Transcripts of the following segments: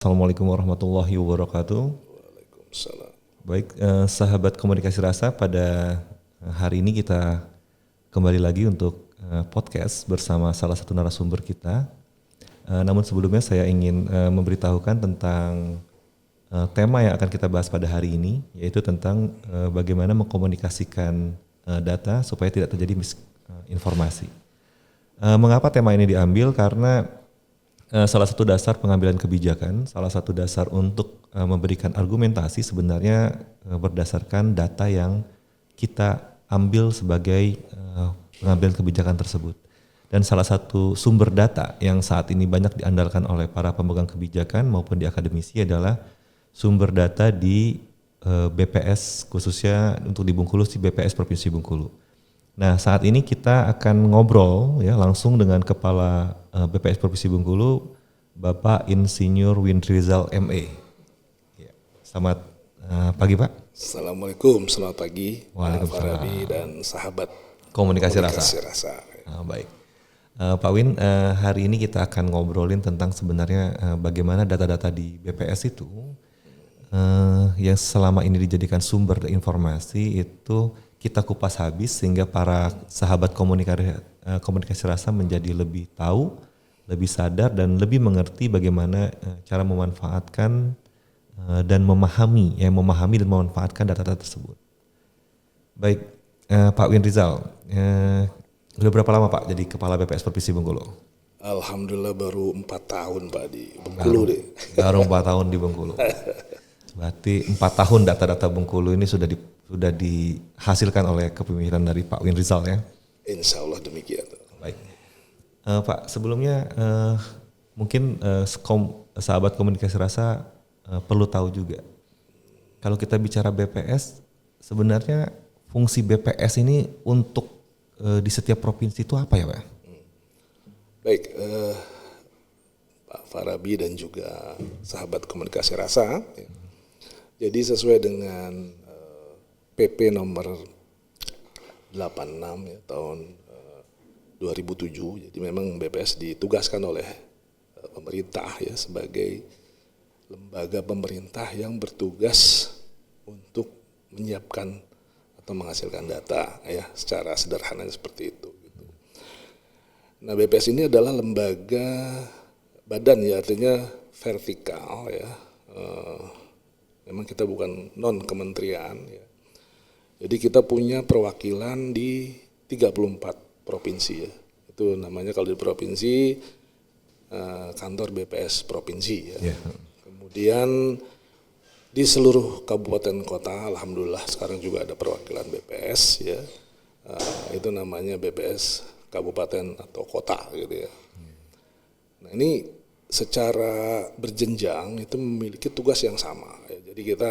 Assalamualaikum warahmatullahi wabarakatuh. Waalaikumsalam. Baik, sahabat komunikasi rasa, pada hari ini kita kembali lagi untuk podcast bersama salah satu narasumber kita. Namun sebelumnya saya ingin memberitahukan tentang tema yang akan kita bahas pada hari ini, yaitu tentang bagaimana mengkomunikasikan data supaya tidak terjadi misinformasi. Mengapa tema ini diambil? Karena salah satu dasar pengambilan kebijakan, salah satu dasar untuk memberikan argumentasi sebenarnya berdasarkan data yang kita ambil sebagai pengambilan kebijakan tersebut. Dan salah satu sumber data yang saat ini banyak diandalkan oleh para pemegang kebijakan maupun di akademisi adalah sumber data di BPS, khususnya untuk di Bengkulu, di BPS Provinsi Bengkulu. Nah, saat ini kita akan ngobrol ya langsung dengan Kepala BPS Provinsi Bengkulu, Bapak Insinyur Windrizal ME. Ya, selamat pagi, Pak. Assalamualaikum, selamat pagi. Waalaikumsalam. Pak Farabi dan sahabat Komunikasi rasa. Baik. Pak Win, hari ini kita akan ngobrolin tentang sebenarnya bagaimana data-data di BPS itu yang selama ini dijadikan sumber informasi itu kita kupas habis sehingga para sahabat komunikasi rasa menjadi lebih tahu, lebih sadar dan lebih mengerti bagaimana cara memanfaatkan dan memahami dan memanfaatkan data-data tersebut. Baik, Pak Windrizal, udah berapa lama Pak jadi Kepala BPS Provinsi Bengkulu? Alhamdulillah baru 4 tahun Pak di Bengkulu Baru 4 tahun di Bengkulu. Berarti 4 tahun data-data Bengkulu ini sudah dihasilkan oleh kepemimpinan dari Pak Windrizal ya? Insya Allah demikian. Baik. Pak, sebelumnya mungkin sahabat komunikasi rasa perlu tahu juga. Kalau kita bicara BPS, sebenarnya fungsi BPS ini untuk di setiap provinsi itu apa ya Pak? Baik, Pak Farabi dan juga sahabat komunikasi rasa. Jadi sesuai dengan PP nomor 86 ya, tahun 2007. Jadi memang BPS ditugaskan oleh pemerintah ya sebagai lembaga pemerintah yang bertugas untuk menyiapkan atau menghasilkan data ya, secara sederhana seperti itu. Nah, BPS ini adalah lembaga badan ya, artinya vertikal ya. Memang kita bukan non kementerian ya. Jadi kita punya perwakilan di 34 provinsi ya. Itu namanya kalau di provinsi kantor BPS provinsi ya. Yeah. Kemudian di seluruh kabupaten kota, alhamdulillah sekarang juga ada perwakilan BPS ya. Itu namanya BPS kabupaten atau kota gitu ya. Nah, ini secara berjenjang itu memiliki tugas yang sama ya. Jadi kita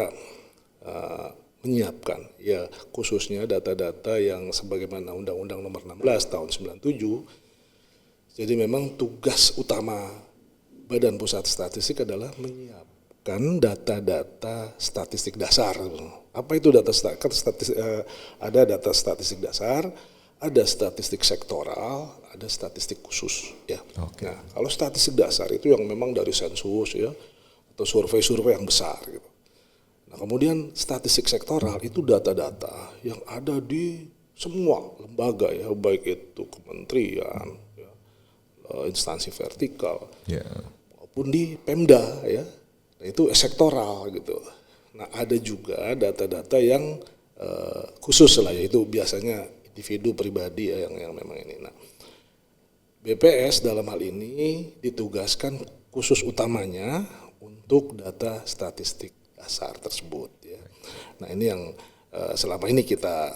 menyiapkan ya khususnya data-data yang sebagaimana Undang-Undang Nomor 16 tahun 97. Jadi memang tugas utama Badan Pusat Statistik adalah menyiapkan data-data statistik dasar. Apa itu data statistik? Ada data statistik dasar, ada statistik sektoral, ada statistik khusus ya. Okay. Nah, kalau statistik dasar itu yang memang dari sensus ya atau survei-survei yang besar gitu. Nah, kemudian statistik sektoral itu data-data yang ada di semua lembaga ya, baik itu kementerian, ya, instansi vertikal, maupun di Pemda ya. Nah, itu sektoral gitu. Nah, ada juga data-data yang khusus lah, yaitu biasanya individu pribadi ya, yang memang ini. Nah, BPS dalam hal ini ditugaskan khusus utamanya untuk data statistik dasar tersebut ya. Nah, ini yang selama ini kita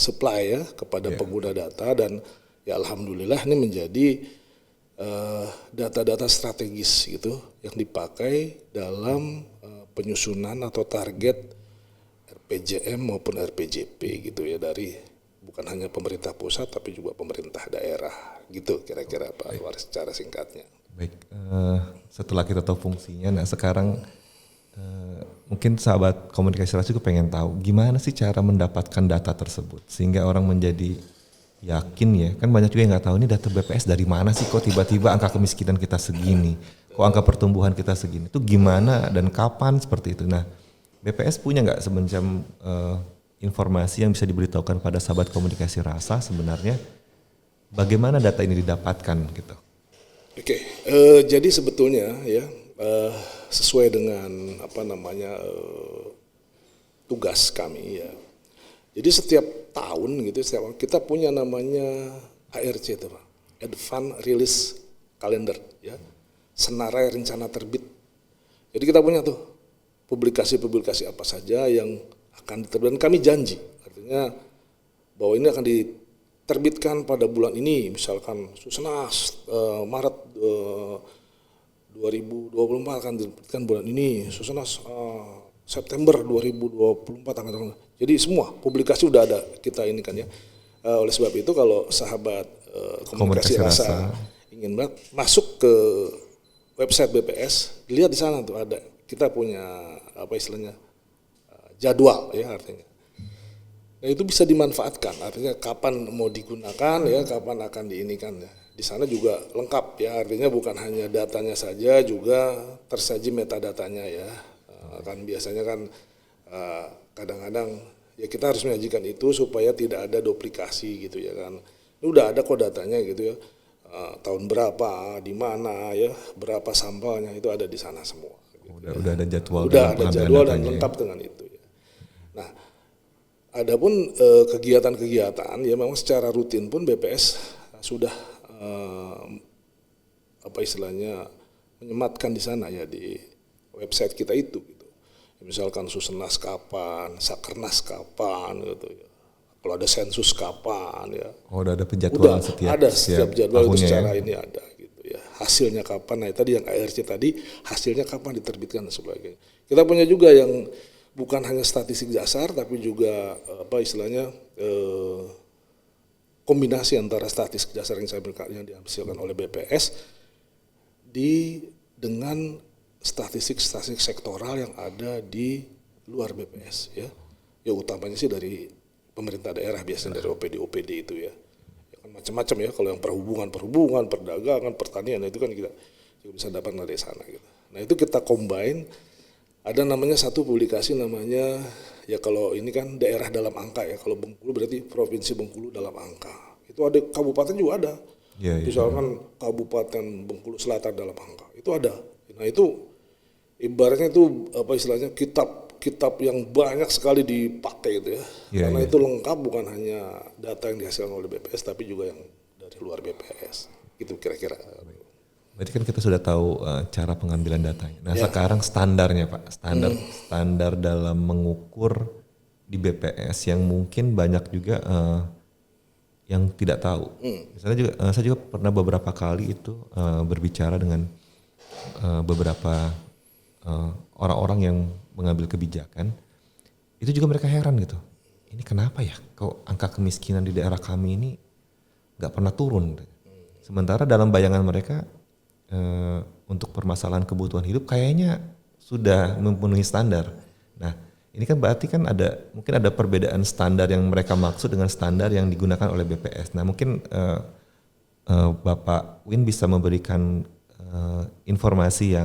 supply ya kepada pengguna data, dan ya alhamdulillah ini menjadi data-data strategis gitu yang dipakai dalam penyusunan atau target RPJM maupun RPJP gitu ya, dari bukan hanya pemerintah pusat tapi juga pemerintah daerah gitu kira-kira Pak Anwar secara singkatnya. Baik, setelah kita tahu fungsinya, nah sekarang mungkin sahabat komunikasi rasa juga pengen tahu gimana sih cara mendapatkan data tersebut sehingga orang menjadi yakin ya, kan banyak juga yang nggak tahu ini data BPS dari mana sih, kok tiba-tiba angka kemiskinan kita segini, kok angka pertumbuhan kita segini, itu gimana dan kapan seperti itu. Nah, BPS punya nggak semacam informasi yang bisa diberitahukan pada sahabat komunikasi rasa sebenarnya bagaimana data ini didapatkan gitu? Oke, jadi sebetulnya ya sesuai dengan tugas kami ya. Jadi setiap tahun gitu, kita punya namanya ARC itu Pak, Advance Release Calendar ya, senarai rencana terbit. Jadi kita punya tuh publikasi-publikasi apa saja yang akan diterbitkan. Kami janji, artinya bahwa ini akan diterbitkan pada bulan ini, misalkan Susenas Maret 2024 akan diterbitkan bulan ini, Susenas September 2024 akan. Jadi semua publikasi udah ada kita ini kan ya. Oleh sebab itu kalau sahabat komunikasi rasa ingin masuk ke website BPS, lihat di sana tuh ada. Kita punya jadwal ya artinya. Nah itu bisa dimanfaatkan, artinya kapan mau digunakan ya, kapan akan diinikan ya. Di sana juga lengkap ya, artinya bukan hanya datanya saja, juga tersaji metadatanya ya. Kan biasanya kan kadang-kadang ya kita harus menyajikan itu supaya tidak ada duplikasi gitu ya kan. Ini udah ada kok datanya gitu ya. Tahun berapa, di mana ya, berapa sampelnya itu ada di sana semua. Gitu udah ada jadwal. Udah ada jadwal dan lengkap dengan itu. Ya. Nah, adapun kegiatan-kegiatan ya memang secara rutin pun BPS sudah menyematkan di sana ya di website kita itu. Gitu. Misalkan Susenas kapan, Sakernas kapan gitu ya. Kalau ada sensus kapan ya. Oh, udah ada penjadwalan setiap jadwal itu secara ini ada gitu ya. Hasilnya kapan? Nah, tadi yang ARC tadi hasilnya kapan diterbitkan dan sebagainya. Kita punya juga yang bukan hanya statistik dasar tapi juga kombinasi antara statistik dasar yang dihasilkan oleh BPS dengan statistik sektoral yang ada di luar BPS ya. Ya utamanya sih dari pemerintah daerah, biasanya dari OPD itu ya. Kan macam-macam ya, kalau yang perhubungan, perdagangan, pertanian itu kan kita juga bisa dapat dari sana gitu. Nah itu kita combine, ada namanya satu publikasi namanya ya, kalau ini kan daerah dalam angka ya, kalau Bengkulu berarti Provinsi Bengkulu dalam angka. Itu ada kabupaten juga ada. Misalkan Kabupaten Bengkulu Selatan dalam angka, itu ada. Nah itu ibaratnya itu kitab yang banyak sekali dipakai itu ya. Karena itu lengkap, bukan hanya data yang dihasilkan oleh BPS tapi juga yang dari luar BPS. Itu kira-kira. Berarti kan kita sudah tahu cara pengambilan datanya. Nah, sekarang standarnya Pak, standar dalam mengukur di BPS yang mungkin banyak juga yang tidak tahu. Misalnya juga saya juga pernah beberapa kali itu berbicara dengan beberapa orang-orang yang mengambil kebijakan, itu juga mereka heran gitu. Ini kenapa ya kok angka kemiskinan di daerah kami ini nggak pernah turun? Sementara dalam bayangan mereka untuk permasalahan kebutuhan hidup kayaknya sudah memenuhi standar. Nah, ini kan berarti kan mungkin ada perbedaan standar yang mereka maksud dengan standar yang digunakan oleh BPS. Nah, mungkin Bapak Win bisa memberikan informasi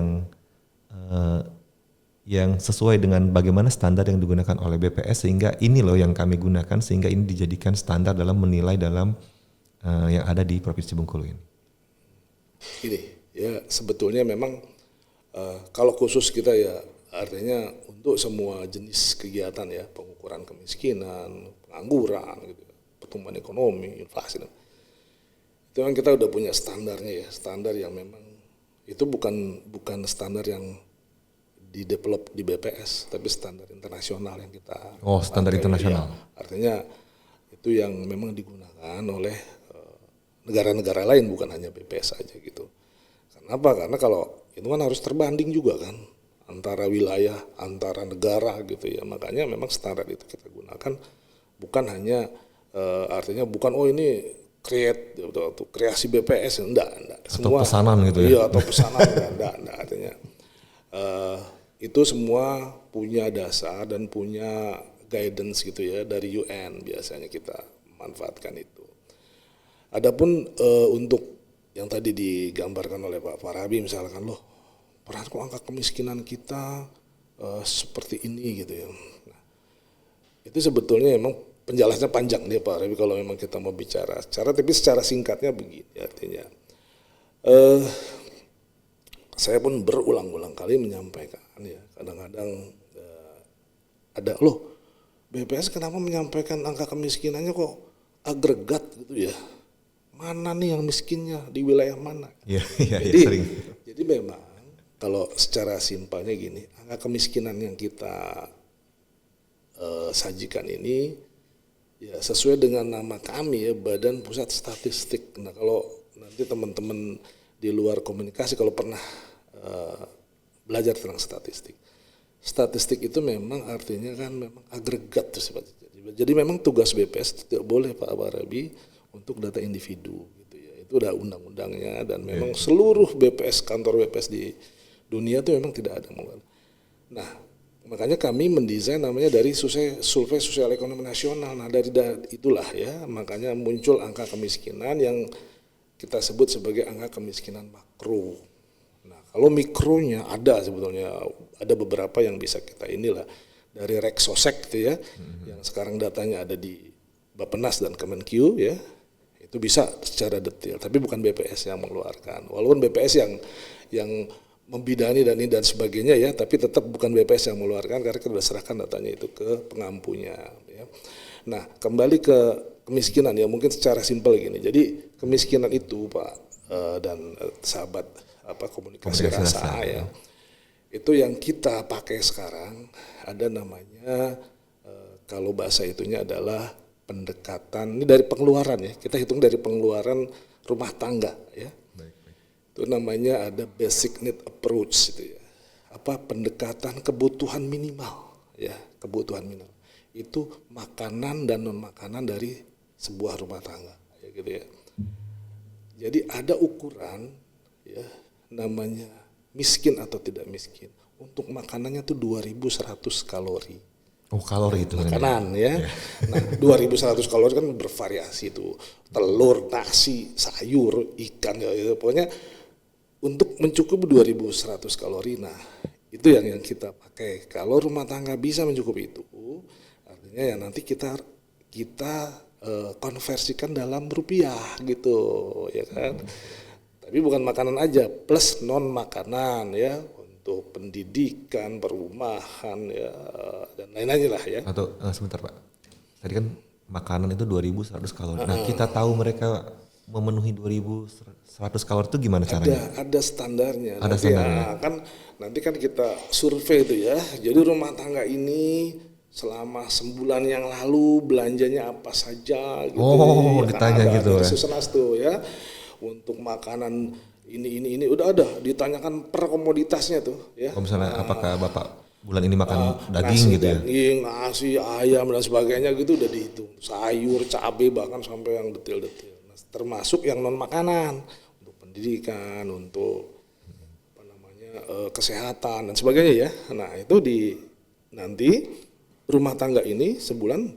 yang sesuai dengan bagaimana standar yang digunakan oleh BPS, sehingga ini loh yang kami gunakan, sehingga ini dijadikan standar dalam menilai dalam yang ada di Provinsi Bengkulu ini. Ini ya sebetulnya memang kalau khusus kita ya artinya untuk semua jenis kegiatan ya, pengukuran kemiskinan, pengangguran, gitu, pertumbuhan ekonomi, inflasi, itu kan kita udah punya standarnya ya, standar yang memang itu bukan standar yang di-develop di BPS, tapi standar internasional yang kita standar internasional. Ya, artinya itu yang memang digunakan oleh negara-negara lain, bukan hanya BPS saja gitu. Kenapa? Karena kalau itu kan harus terbanding juga kan antara wilayah, antara negara gitu ya. Makanya memang standar itu kita gunakan, bukan hanya artinya bukan ini kreasi BPS, enggak. Semua, atau pesanan gitu ya. Iya, atau pesanan enggak artinya. Itu semua punya dasar dan punya guidance gitu ya dari UN, biasanya kita manfaatkan itu. Adapun untuk yang tadi digambarkan oleh Pak Farabi misalkan perhatikan kok angka kemiskinan kita seperti ini gitu ya. Nah, itu sebetulnya memang penjelasannya panjang dia Pak Rebi kalau memang kita mau bicara tapi secara singkatnya begini artinya. Saya pun berulang-ulang kali menyampaikan ya, kadang-kadang ada BPS kenapa menyampaikan angka kemiskinannya kok agregat gitu ya, mana nih yang miskinnya di wilayah mana. Jadi sering. Jadi memang kalau secara simpelnya gini, angka kemiskinan yang kita sajikan ini ya sesuai dengan nama kami ya, Badan Pusat Statistik. Nah kalau nanti teman-teman di luar komunikasi kalau pernah belajar tentang statistik itu memang artinya kan memang agregat tersebut. Jadi memang tugas BPS tidak boleh Pak Barabi untuk data individu gitu ya. Itu udah undang-undangnya dan memang seluruh BPS, kantor BPS di dunia itu memang tidak ada. Nah, makanya kami mendesain namanya dari survei sosial ekonomi nasional. Nah, dari itulah ya, makanya muncul angka kemiskinan yang kita sebut sebagai angka kemiskinan makro. Nah, kalau mikronya ada sebetulnya ada beberapa yang bisa kita inilah dari Reksosek itu ya, yang sekarang datanya ada di Bappenas dan Kemenkyu ya, itu bisa secara detail. Tapi bukan BPS yang mengeluarkan. Walaupun BPS yang membidani dan sebagainya ya, tapi tetap bukan BPS yang mengeluarkan karena kita sudah serahkan datanya itu ke pengampunya. Ya. Nah, kembali ke kemiskinan ya, mungkin secara simpel gini. Jadi kemiskinan itu Pak dan sahabat komunikasi rasa ya, itu yang kita pakai sekarang ada namanya kalau bahasa itunya adalah pendekatan, ini dari pengeluaran ya, kita hitung dari pengeluaran rumah tangga ya. Itu namanya ada basic need approach itu ya. Pendekatan kebutuhan minimal ya, kebutuhan minimal. Itu makanan dan non makanan dari sebuah rumah tangga ya gitu ya. Jadi ada ukuran ya namanya miskin atau tidak miskin. Untuk makanannya tuh 2100 kalori. Oh, kalori itu makanan ya. Nah, 2100 kalori kan bervariasi tuh. Telur, nasi, sayur, ikan ya gitu. Pokoknya untuk mencukupi 2100 kalori. Nah, itu yang kita pakai. Kalau rumah tangga bisa mencukupi itu, artinya ya nanti kita konversikan dalam rupiah gitu, ya kan. Tapi bukan makanan aja, plus non makanan ya, untuk pendidikan, perumahan ya dan lain-lain lah ya. Atau sebentar Pak, tadi kan makanan itu 2100 kalori. Nah kita tahu mereka memenuhi 2100 kalori itu gimana caranya? Ada standarnya. Ada standarnya. Kan nanti kan kita survei itu ya. Jadi rumah tangga ini selama sebulan yang lalu belanjanya apa saja gitu. Oh, ya, ditanya kan gitu ya. Susunas tuh ya. Untuk makanan ini udah ada ditanyakan per komoditasnya tuh ya. Kalau misalnya apakah Bapak bulan ini makan daging nasi, gitu ya? Daging, nasi, ayam dan sebagainya gitu udah dihitung. Sayur, cabai bahkan sampai yang detail-detail. Nah, termasuk yang non makanan untuk pendidikan, untuk kesehatan dan sebagainya ya. Nah, itu nanti rumah tangga ini sebulan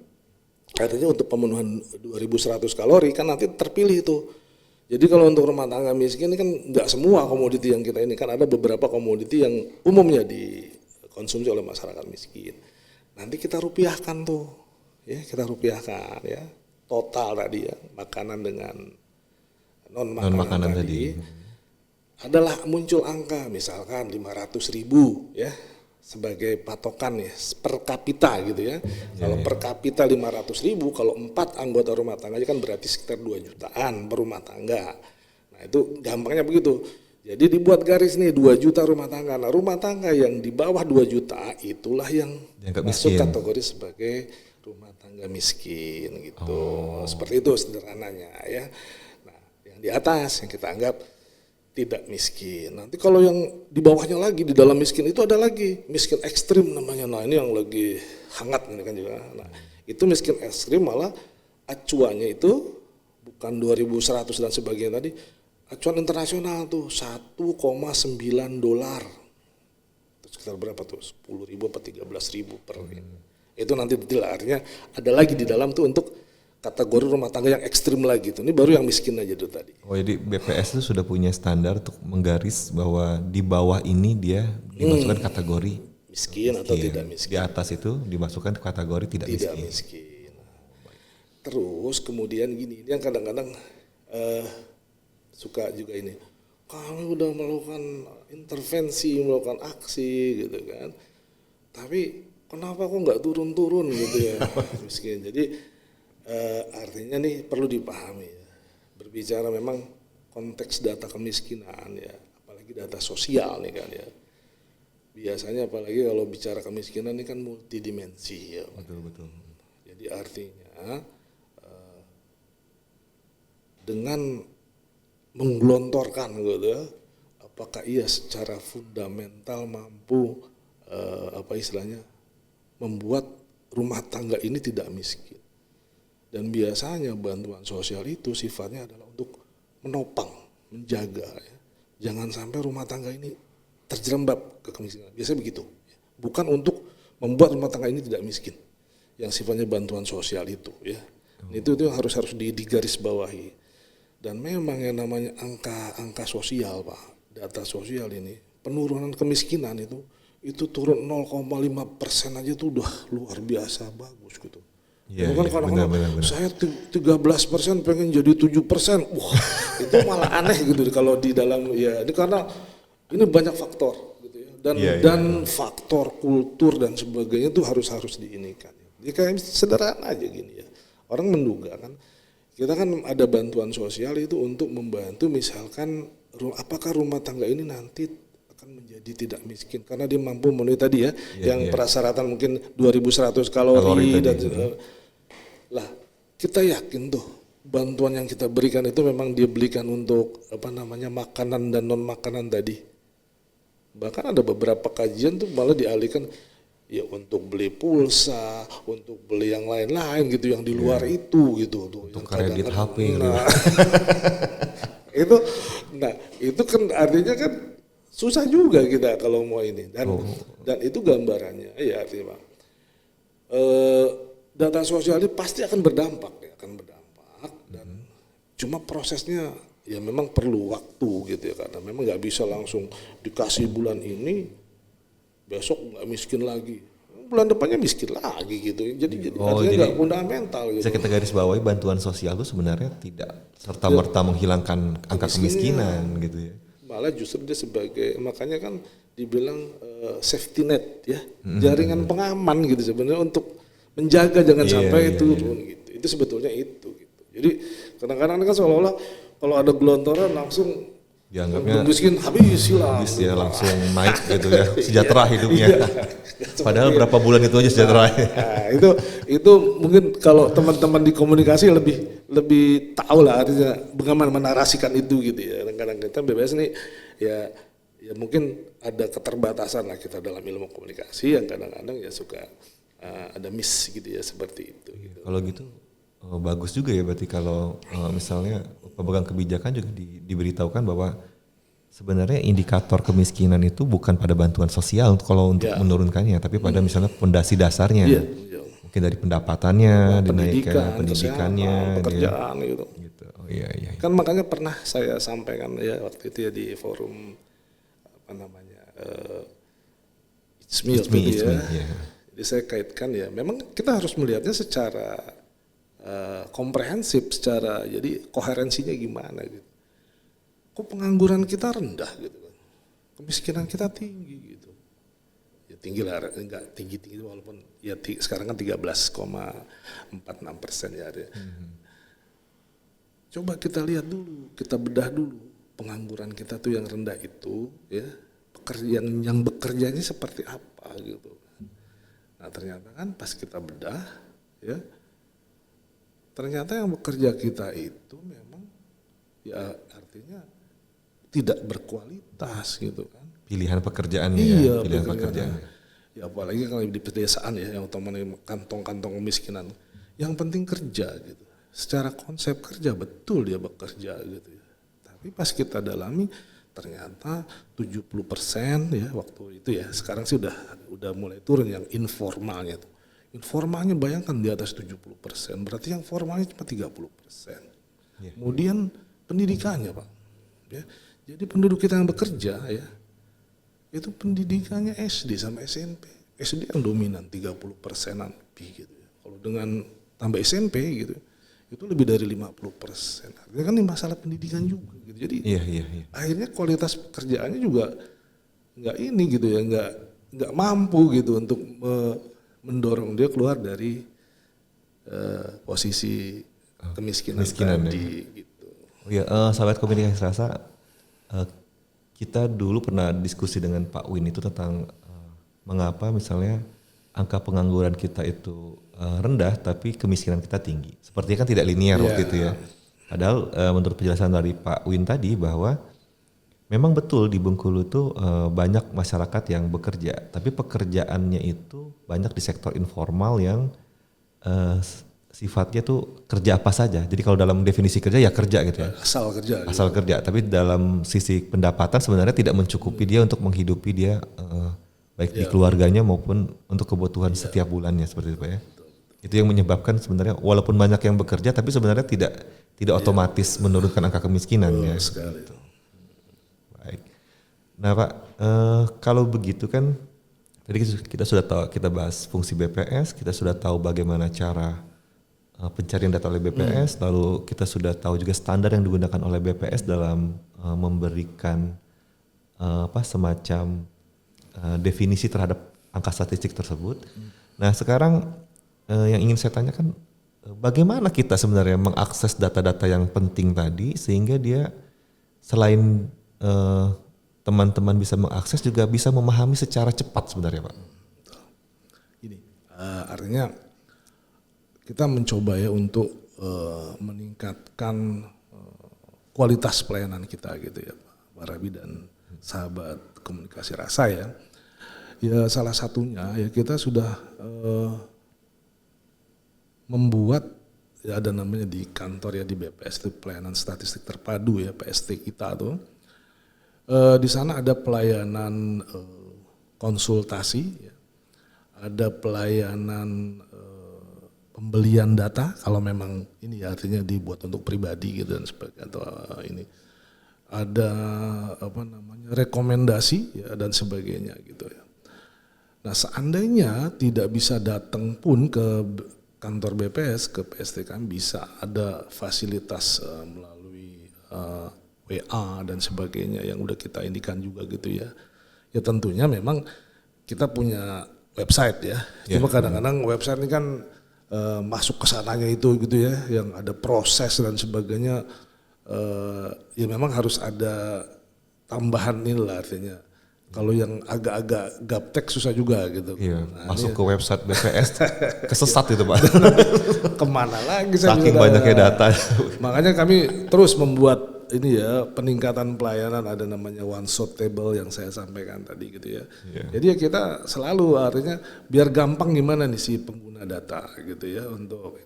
katanya untuk pemenuhan 2100 kalori kan nanti terpilih tuh. Jadi kalau untuk rumah tangga miskin ini kan nggak semua komoditi yang kita ini, kan ada beberapa komoditi yang umumnya dikonsumsi oleh masyarakat miskin. Nanti kita rupiahkan tuh, ya kita rupiahkan ya total tadi ya makanan dengan non makanan tadi. Adalah muncul angka misalkan 500.000 ya sebagai patokan ya per kapita gitu ya. Kalau per kapita 500.000, kalau 4 anggota rumah tangga kan berarti sekitar 2 jutaan per rumah tangga. Nah itu gampangnya begitu. Jadi dibuat garis nih 2 juta rumah tangga. Nah rumah tangga yang di bawah 2 juta itulah yang masuk kategori sebagai rumah tangga miskin gitu. Seperti itu sederhananya ya. Nah yang di atas yang kita anggap tidak miskin. Nanti kalau yang di bawahnya lagi, di dalam miskin itu ada lagi miskin ekstrim namanya. Nah ini yang lagi hangat ini kan juga. Nah itu miskin ekstrim malah acuannya itu bukan 2100 dan sebagainya tadi. Acuan internasional tuh $1,9. Itu sekitar berapa tuh? 10.000 atau 13.000 per ini. Itu nanti detail artinya ada lagi di dalam tuh untuk kategori rumah tangga yang ekstrim lagi tuh. Ini baru yang miskin aja tuh tadi. Oh, jadi BPS itu sudah punya standar untuk menggaris bahwa di bawah ini dia dimasukkan kategori Miskin atau tidak Di miskin. atas itu dimasukkan ke kategori tidak Tidak miskin. miskin. Terus kemudian gini, ini yang kadang-kadang suka juga ini. Kami udah melakukan intervensi, melakukan aksi gitu kan. Tapi kenapa kok nggak turun-turun gitu ya miskin. Jadi artinya nih perlu dipahami ya. Berbicara memang konteks data kemiskinan ya, apalagi data sosial nih kan ya. Biasanya apalagi kalau bicara kemiskinan ini kan multidimensi ya. Betul. Jadi artinya dengan menggelontorkan gitu ya, apakah ia secara fundamental mampu apa istilahnya membuat rumah tangga ini tidak miskin. Dan biasanya bantuan sosial itu sifatnya adalah untuk menopang, menjaga ya. Jangan sampai rumah tangga ini terjerembab ke kemiskinan. Biasanya begitu. Bukan untuk membuat rumah tangga ini tidak miskin. Yang sifatnya bantuan sosial itu ya. Itu harus digaris bawahi. Dan memang yang namanya angka sosial Pak, data sosial ini, penurunan kemiskinan itu turun 0,5% aja tuh udah luar biasa bagus gitu. Iya, Bukan kadang-kadang saya 13% pengen jadi 7%. Wah, itu malah aneh gitu kalau di dalam ya ini karena ini banyak faktor gitu ya. Dan faktor kultur dan sebagainya itu harus diinikan. Jadi kayak sederhana aja gini ya. Orang menduga kan kita kan ada bantuan sosial itu untuk membantu misalkan apakah rumah tangga ini nanti akan menjadi tidak miskin karena dia mampu memenuhi tadi ya yang persyaratan mungkin 2100 kalori dan lah kita yakin tuh bantuan yang kita berikan itu memang dia belikan untuk makanan dan non makanan tadi. Bahkan ada beberapa kajian tuh malah dialihkan ya untuk beli pulsa, untuk beli yang lain-lain gitu yang di luar itu gitu tuh. Untuk kredit HP itu kan artinya kan susah juga kita kalau mau ini dan itu gambarannya ya artinya data sosial ini pasti akan berdampak dan cuma prosesnya ya memang perlu waktu gitu ya karena memang nggak bisa langsung dikasih bulan ini besok nggak miskin lagi bulan depannya miskin lagi gitu jadi artinya nggak fundamental gitu. Bisa kita garis bawahi bantuan sosial itu sebenarnya tidak serta merta menghilangkan angka kemiskinan gitu ya. Malah justru dia sebagai makanya kan dibilang safety net ya jaringan pengaman gitu sebenarnya untuk menjaga jangan sampai turun gitu. Itu sebetulnya itu gitu. Jadi kadang-kadang kan seolah-olah kalau ada gelontoran langsung dianggapnya miskin habis ya langsung naik gitu ya sejahtera hidupnya. Padahal berapa bulan itu aja sejahtera. Itu mungkin kalau teman-teman di komunikasi lebih tahu lah artinya bagaimana menarasikan itu gitu ya. Kadang-kadang kita BPS nih ya mungkin ada keterbatasan lah kita dalam ilmu komunikasi yang kadang-kadang ya suka ada miss gitu ya seperti itu. Gitu. Kalau gitu bagus juga ya berarti kalau misalnya pemegang kebijakan juga diberitahukan bahwa sebenarnya indikator kemiskinan itu bukan pada bantuan sosial kalau untuk menurunkannya, tapi pada misalnya fondasi dasarnya, mungkin dari pendapatannya, dinaikkan pendidikannya, pekerjaan gitu. Oh iya. Kan makanya pernah saya sampaikan ya waktu itu ya di forum It's Me. Jadi saya kaitkan ya, memang kita harus melihatnya secara komprehensif, secara jadi koherensinya gimana gitu. Kok pengangguran kita rendah gitu kan, kemiskinan kita tinggi gitu. Ya tinggi lah, enggak tinggi walaupun ya sekarang kan 13,46% ya. Coba kita lihat dulu, kita bedah dulu pengangguran kita tuh yang rendah itu ya, yang bekerjanya seperti apa gitu. Nah ternyata kan pas kita bedah ya, ternyata yang bekerja kita itu memang ya artinya tidak berkualitas gitu kan. Pilihan pekerjaannya pilihan pekerjaan. Ya apalagi kalau di pedesaan ya yang otomatis kantong-kantong kemiskinan. Yang penting kerja gitu. Secara konsep kerja betul dia bekerja gitu ya. Tapi pas kita dalami ternyata 70% ya waktu itu ya, sekarang sih udah mulai turun yang informalnya tuh. informalnya bayangkan di atas 70%, berarti yang formalnya cuma 30%. Kemudian pendidikannya Pak, ya. Jadi penduduk kita yang bekerja ya, itu pendidikannya SD sama SMP. SD yang dominan 30%-an lebih gitu ya. Kalau dengan tambah SMP gitu, itu lebih dari 50%. Artinya kan ini masalah pendidikan juga gitu. Jadi akhirnya kualitas pekerjaannya juga nggak ini gitu ya, nggak mampu gitu untuk mendorong dia keluar dari posisi kemiskinan tadi gitu. Oh ya, sahabat komunikasi rasa, kita dulu pernah diskusi dengan Pak Win itu tentang mengapa misalnya angka pengangguran kita itu rendah tapi kemiskinan kita tinggi. Sepertinya kan tidak linear waktu itu ya. Padahal menurut penjelasan dari Pak Win tadi bahwa memang betul di Bengkulu itu banyak masyarakat yang bekerja, tapi pekerjaannya itu banyak di sektor informal yang sifatnya tuh kerja apa saja. Jadi kalau dalam definisi kerja ya kerja gitu ya. Asal kerja. Tapi dalam sisi pendapatan sebenarnya tidak mencukupi dia untuk menghidupi dia baik di keluarganya maupun untuk kebutuhan setiap bulannya seperti itu Pak ya. Itu yang menyebabkan sebenarnya walaupun banyak yang bekerja tapi sebenarnya tidak otomatis menurunkan angka kemiskinan ya. Sekali. Baik. Nah Pak, kalau begitu kan tadi kita sudah tahu, kita bahas fungsi BPS, kita sudah tahu bagaimana cara pencarian data oleh BPS, lalu kita sudah tahu juga standar yang digunakan oleh BPS dalam memberikan semacam definisi terhadap angka statistik tersebut. Nah sekarang yang ingin saya tanyakan, bagaimana kita sebenarnya mengakses data-data yang penting tadi sehingga dia selain teman-teman bisa mengakses juga bisa memahami secara cepat sebenarnya Pak. Ini artinya kita mencoba ya untuk meningkatkan kualitas pelayanan kita gitu ya Pak Rabi dan sahabat komunikasi rasa ya. Ya salah satunya ya kita sudah membuat ya ada namanya di kantor ya di BPS itu pelayanan statistik terpadu ya PST kita tuh. Di sana ada pelayanan konsultasi, ya. Ada pelayanan pembelian data kalau memang ini ya artinya dibuat untuk pribadi gitu dan sebagainya atau ini ada rekomendasi ya dan sebagainya gitu ya. Nah seandainya tidak bisa datang pun ke kantor BPS ke PST kan bisa ada fasilitas melalui WA dan sebagainya yang udah kita indikan juga gitu ya. Ya tentunya memang kita punya website ya. Cuma kadang-kadang website ini kan masuk ke sananya itu gitu ya, yang ada proses dan sebagainya. Ya memang harus ada tambahan ini lah artinya. Kalau yang agak-agak gaptek susah juga gitu. Iya, masuk ke website BPS kesesat itu Pak. Kemana lagi saking banyaknya data. Makanya kami terus membuat ini ya peningkatan pelayanan, ada namanya one shot table yang saya sampaikan tadi gitu ya. Jadi ya kita selalu artinya biar gampang gimana nih si pengguna data gitu ya untuk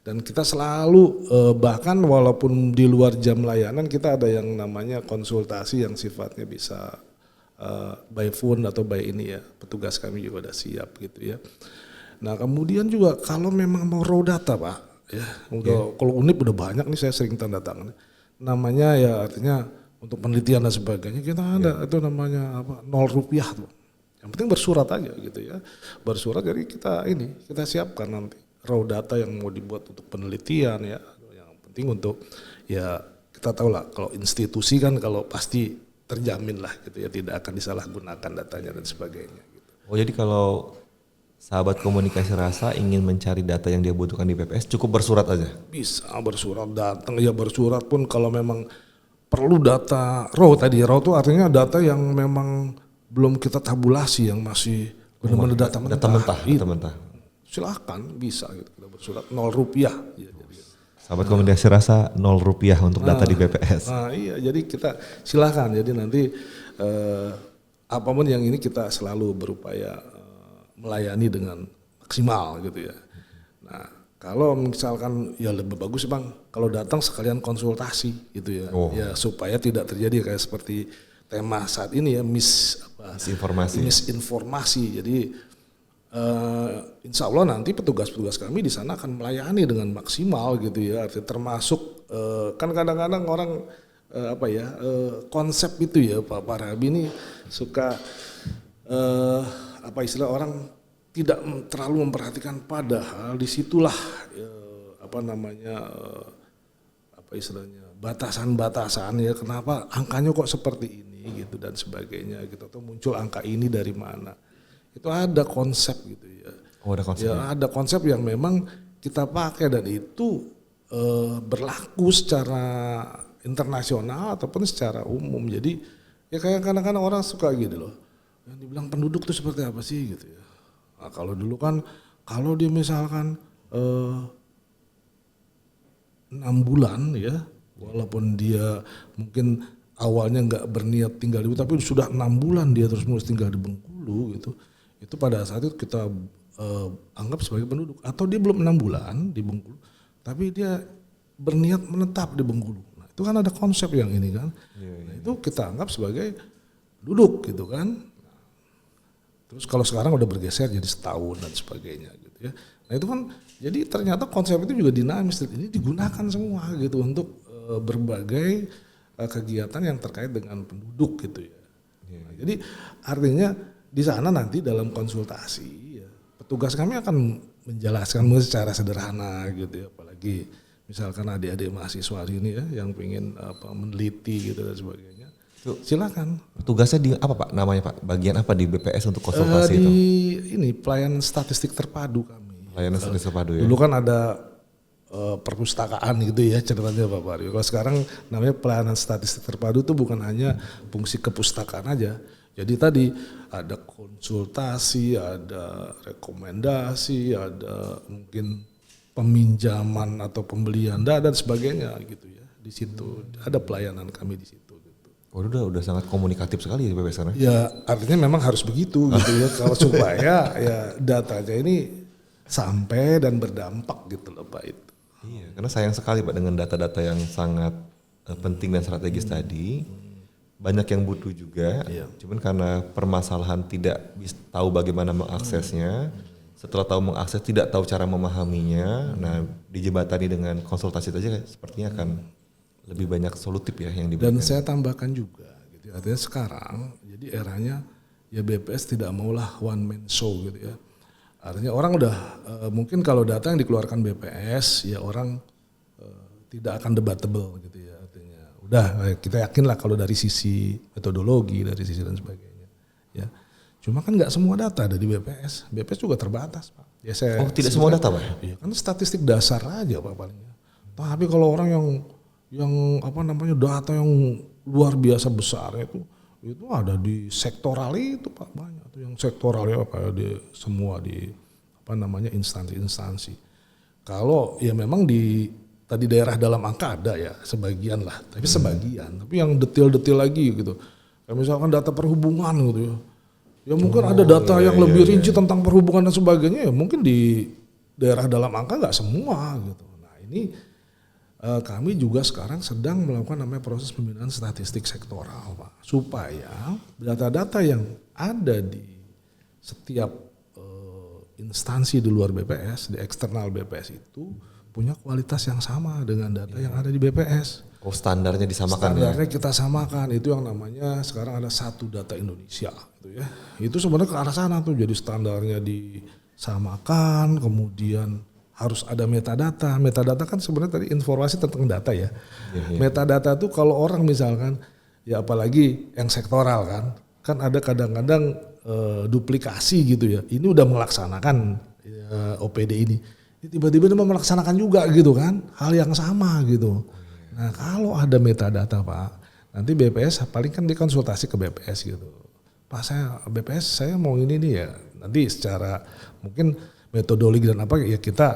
dan kita selalu bahkan walaupun di luar jam layanan kita ada yang namanya konsultasi yang sifatnya bisa by phone atau by ini ya, petugas kami juga udah siap gitu ya. Nah kemudian juga kalau memang mau raw data Pak ya, kalau Unip udah banyak nih saya sering tanda tangan. Namanya ya artinya untuk penelitian dan sebagainya kita ada itu namanya apa ₹0 tuh. Yang penting bersurat aja gitu ya. Bersurat jadi kita siapkan nanti raw data yang mau dibuat untuk penelitian ya. Yang penting untuk ya kita tahu lah kalau institusi kan kalau pasti terjamin lah gitu ya, tidak akan disalahgunakan datanya dan sebagainya gitu. Oh jadi kalau sahabat komunikasi rasa ingin mencari data yang dia butuhkan di BPS cukup bersurat aja? Bisa bersurat, datang ya bersurat pun kalau memang perlu data raw tadi. Raw itu artinya data yang memang belum kita tabulasi yang masih benar-benar data mentah. Silakan bisa gitu kita bersurat ₹0 ya, jadi. Sahabat komunikasi rasa ₹0 untuk data di BPS. Nah iya jadi kita silakan jadi nanti apapun yang ini kita selalu berupaya melayani dengan maksimal gitu ya. Nah kalau misalkan ya lebih bagus Bang kalau datang sekalian konsultasi gitu ya. Ya supaya tidak terjadi kayak seperti tema saat ini ya misinformasi. Jadi insya Allah nanti petugas-petugas kami di sana akan melayani dengan maksimal gitu ya. Artinya termasuk kan kadang-kadang orang konsep itu ya Pak Rabi ini suka istilah orang tidak terlalu memperhatikan, padahal disitulah batasan-batasan ya, kenapa angkanya kok seperti ini gitu dan sebagainya gitu, atau muncul angka ini dari mana. Itu ada konsep gitu ya. Oh, ada konsep. Ya, ada konsep yang memang kita pakai dan itu berlaku secara internasional ataupun secara umum. Jadi ya kayak kadang-kadang orang suka gitu loh. Yang dibilang penduduk itu seperti apa sih gitu ya. Nah, kalau dulu kan kalau dia misalkan 6 bulan ya, walaupun dia mungkin awalnya nggak berniat tinggal di Bengkulu, tapi sudah 6 bulan dia terus menerus tinggal di Bengkulu gitu. Itu pada saat itu kita anggap sebagai penduduk. Atau dia belum 6 bulan di Bengkulu, tapi dia berniat menetap di Bengkulu. Nah, itu kan ada konsep yang ini kan. Nah, itu kita anggap sebagai duduk gitu kan. Terus kalau sekarang udah bergeser jadi setahun dan sebagainya gitu ya. Nah itu kan jadi ternyata konsep itu juga dinamis. Ini digunakan semua gitu untuk berbagai kegiatan yang terkait dengan penduduk gitu ya. Nah, jadi artinya di sana nanti dalam konsultasi ya, petugas kami akan menjelaskan secara sederhana gitu ya, apalagi misalkan adik-adik mahasiswa ini ya yang pengen meneliti gitu dan sebagainya. Silakan. Tugasnya di apa Pak? Namanya Pak? Bagian apa di BPS untuk konsultasi itu? Ini pelayanan statistik terpadu kami. Pelayanan statistik terpadu ya. Dulu kan ada perpustakaan gitu ya ceritanya Pak Mario. Kalau sekarang namanya pelayanan statistik terpadu itu bukan hanya fungsi kepustakaan aja. Jadi tadi ada konsultasi, ada rekomendasi, ada mungkin peminjaman atau pembelian data dan sebagainya gitu ya. Di situ ada pelayanan kami di situ. Oh, udah sangat komunikatif sekali ya BPS sana. Ya artinya memang harus begitu gitu ya, kalau supaya ya datanya ini sampai dan berdampak gitu loh Pak itu. Iya, karena sayang sekali Pak dengan data-data yang sangat penting dan strategis tadi. Banyak yang butuh juga, cuman karena permasalahan tidak tahu bagaimana mengaksesnya. Setelah tahu mengakses tidak tahu cara memahaminya. Nah, dijembatani dengan konsultasi saja sepertinya akan lebih banyak solutif ya yang diberikan. Dan saya tambahkan juga gitu, artinya sekarang jadi eranya ya BPS tidak maulah one man show gitu ya. Artinya orang udah mungkin kalau data yang dikeluarkan BPS ya orang tidak akan debatable gitu ya, artinya udah kita yakin lah kalau dari sisi metodologi, dari sisi dan sebagainya ya. Cuma kan nggak semua data ada di BPS. BPS juga terbatas Pak. Ya tidak semua data Pak? Iya kan statistik dasar aja Pak palingnya. Tapi kalau orang yang data yang luar biasa besar itu ada di sektoral itu Pak, banyak tuh yang sektoralnya di semua di instansi-instansi. Kalau ya memang di tadi daerah dalam angka ada ya sebagian lah, tapi tapi yang detail-detail lagi gitu. Kayak misalkan data perhubungan gitu ya. Ya mungkin ada data yang lebih rinci tentang perhubungan dan sebagainya ya mungkin di daerah dalam angka nggak semua gitu. Nah ini kami juga sekarang sedang melakukan namanya proses pembinaan statistik sektoral Pak, supaya data-data yang ada di setiap instansi di luar BPS, di eksternal BPS itu punya kualitas yang sama dengan data yang ada di BPS. Oh, standarnya disamakan. Standarnya kita samakan, itu yang namanya sekarang ada satu data Indonesia gitu ya. Itu sebenarnya ke arah sana tuh, jadi standarnya disamakan, kemudian harus ada metadata. Metadata kan sebenarnya tadi informasi tentang data ya. Metadata tuh kalau orang misalkan ya apalagi yang sektoral kan ada kadang-kadang duplikasi gitu ya. Ini udah melaksanakan OPD ini. Tiba-tiba dia mau melaksanakan juga gitu kan. Hal yang sama gitu. Nah kalau ada metadata Pak, nanti BPS paling kan dikonsultasi ke BPS gitu. Pak BPS saya mau ini nih ya. Nanti secara mungkin metodologi dan apa ya kita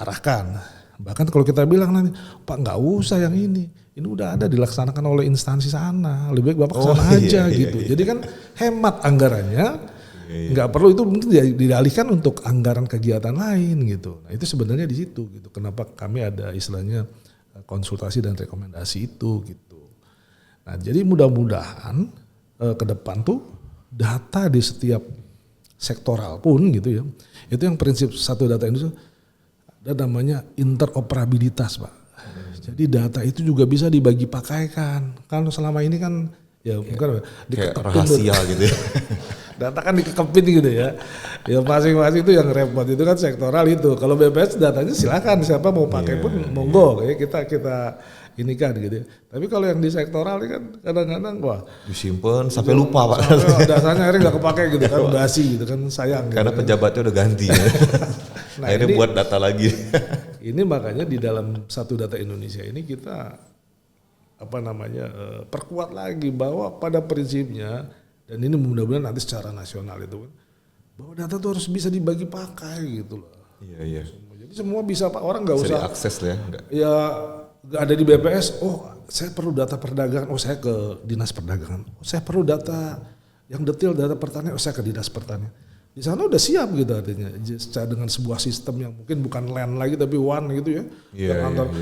arahkan. Bahkan kalau kita bilang nanti Pak nggak usah yang ini udah ada dilaksanakan oleh instansi sana, lebih baik Bapak kesana aja gitu. Jadi kan hemat anggarannya, nggak perlu itu mungkin dialihkan untuk anggaran kegiatan lain gitu. Nah itu sebenarnya di situ gitu. Kenapa kami ada istilahnya konsultasi dan rekomendasi itu gitu. Nah jadi mudah-mudahan ke depan tuh data di setiap sektoral pun gitu ya. Itu yang prinsip satu data Indonesia ada namanya interoperabilitas, Pak. Jadi data itu juga bisa dibagi pakaikan. Kan selama ini kan ya bukan kayak rahasia gitu ya. Data kan dikekepin gitu ya. Ya masing-masing itu yang repot itu kan sektoral itu. Kalau BPS datanya silakan siapa mau pakai pun monggo ya kita ini kan gitu ya. Tapi kalau yang di sektoral ini kan kadang-kadang wah disimpan sampai lupa Pak. Datanya akhirnya nggak kepake gitu kan, basi gitu kan, sayang. Karena gitu, pejabatnya udah ganti. Nah, akhirnya buat data lagi. Ini makanya di dalam satu data Indonesia ini kita perkuat lagi bahwa pada prinsipnya, dan ini mudah-mudahan nanti secara nasional itu kan, bahwa data itu harus bisa dibagi pakai gitu loh. Iya. Jadi semua bisa Pak, orang nggak usah diakses ya. Ya nggak ada di BPS. Oh saya perlu data perdagangan. Oh saya ke dinas perdagangan. Oh saya perlu data yang detail data pertanian. Oh saya ke dinas pertanian. Di sana udah siap gitu artinya, secara dengan sebuah sistem yang mungkin bukan LAN lagi tapi WAN gitu ya. Iya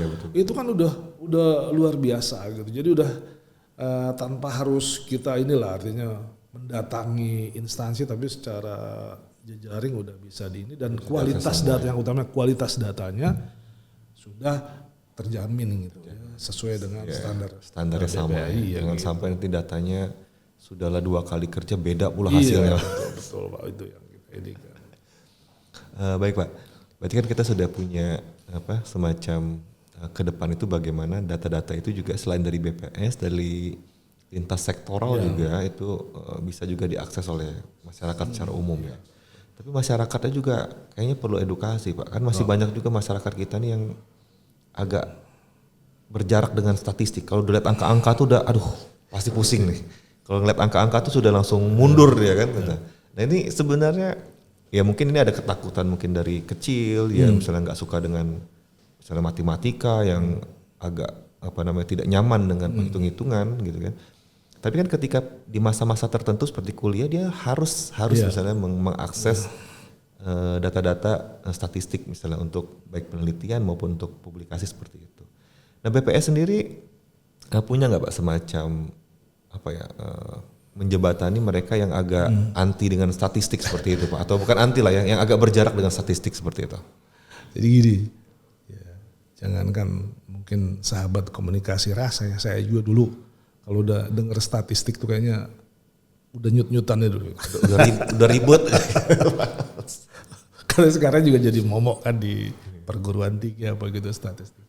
betul. Itu kan udah luar biasa gitu. Jadi udah tanpa harus kita artinya mendatangi instansi, tapi secara jejaring udah bisa di ini, dan kualitas data yang utama kualitas datanya sudah terjamin gitu ya, sesuai dengan standarnya sama. Jangan gitu. sampai nanti datanya sudahlah 2 kali kerja beda pula hasilnya. Betul Pak, itu yang kita ini kan. Baik Pak, berarti kan kita sudah punya semacam ke depan itu bagaimana data-data itu juga selain dari BPS, dari lintas sektoral juga itu bisa juga diakses oleh masyarakat secara umum ya. Tapi masyarakatnya juga kayaknya perlu edukasi Pak, kan masih banyak juga masyarakat kita nih yang agak berjarak dengan statistik. Kalau dilihat angka-angka tuh udah pasti pusing nih. Kalau ngeliat angka-angka tuh sudah langsung mundur ya kan. Nah ini sebenarnya ya mungkin ini ada ketakutan mungkin dari kecil ya, misalnya nggak suka dengan misalnya matematika yang agak tidak nyaman dengan hitung-hitungan gitu kan. Tapi kan ketika di masa-masa tertentu seperti kuliah dia harus misalnya mengakses data-data statistik misalnya untuk baik penelitian maupun untuk publikasi seperti itu. Nah BPS sendiri punya nggak Pak semacam menjebatani mereka yang agak anti dengan statistik seperti itu Pak, atau bukan anti lah ya, yang agak berjarak dengan statistik seperti itu? Jadi gini, ya, jangankan mungkin sahabat komunikasi rasa ya, saya juga dulu kalau udah denger statistik tuh kayaknya udah nyut-nyutannya dulu. Udah ribut. Karena sekarang juga jadi momok kan di perguruan tinggi apa gitu statistik.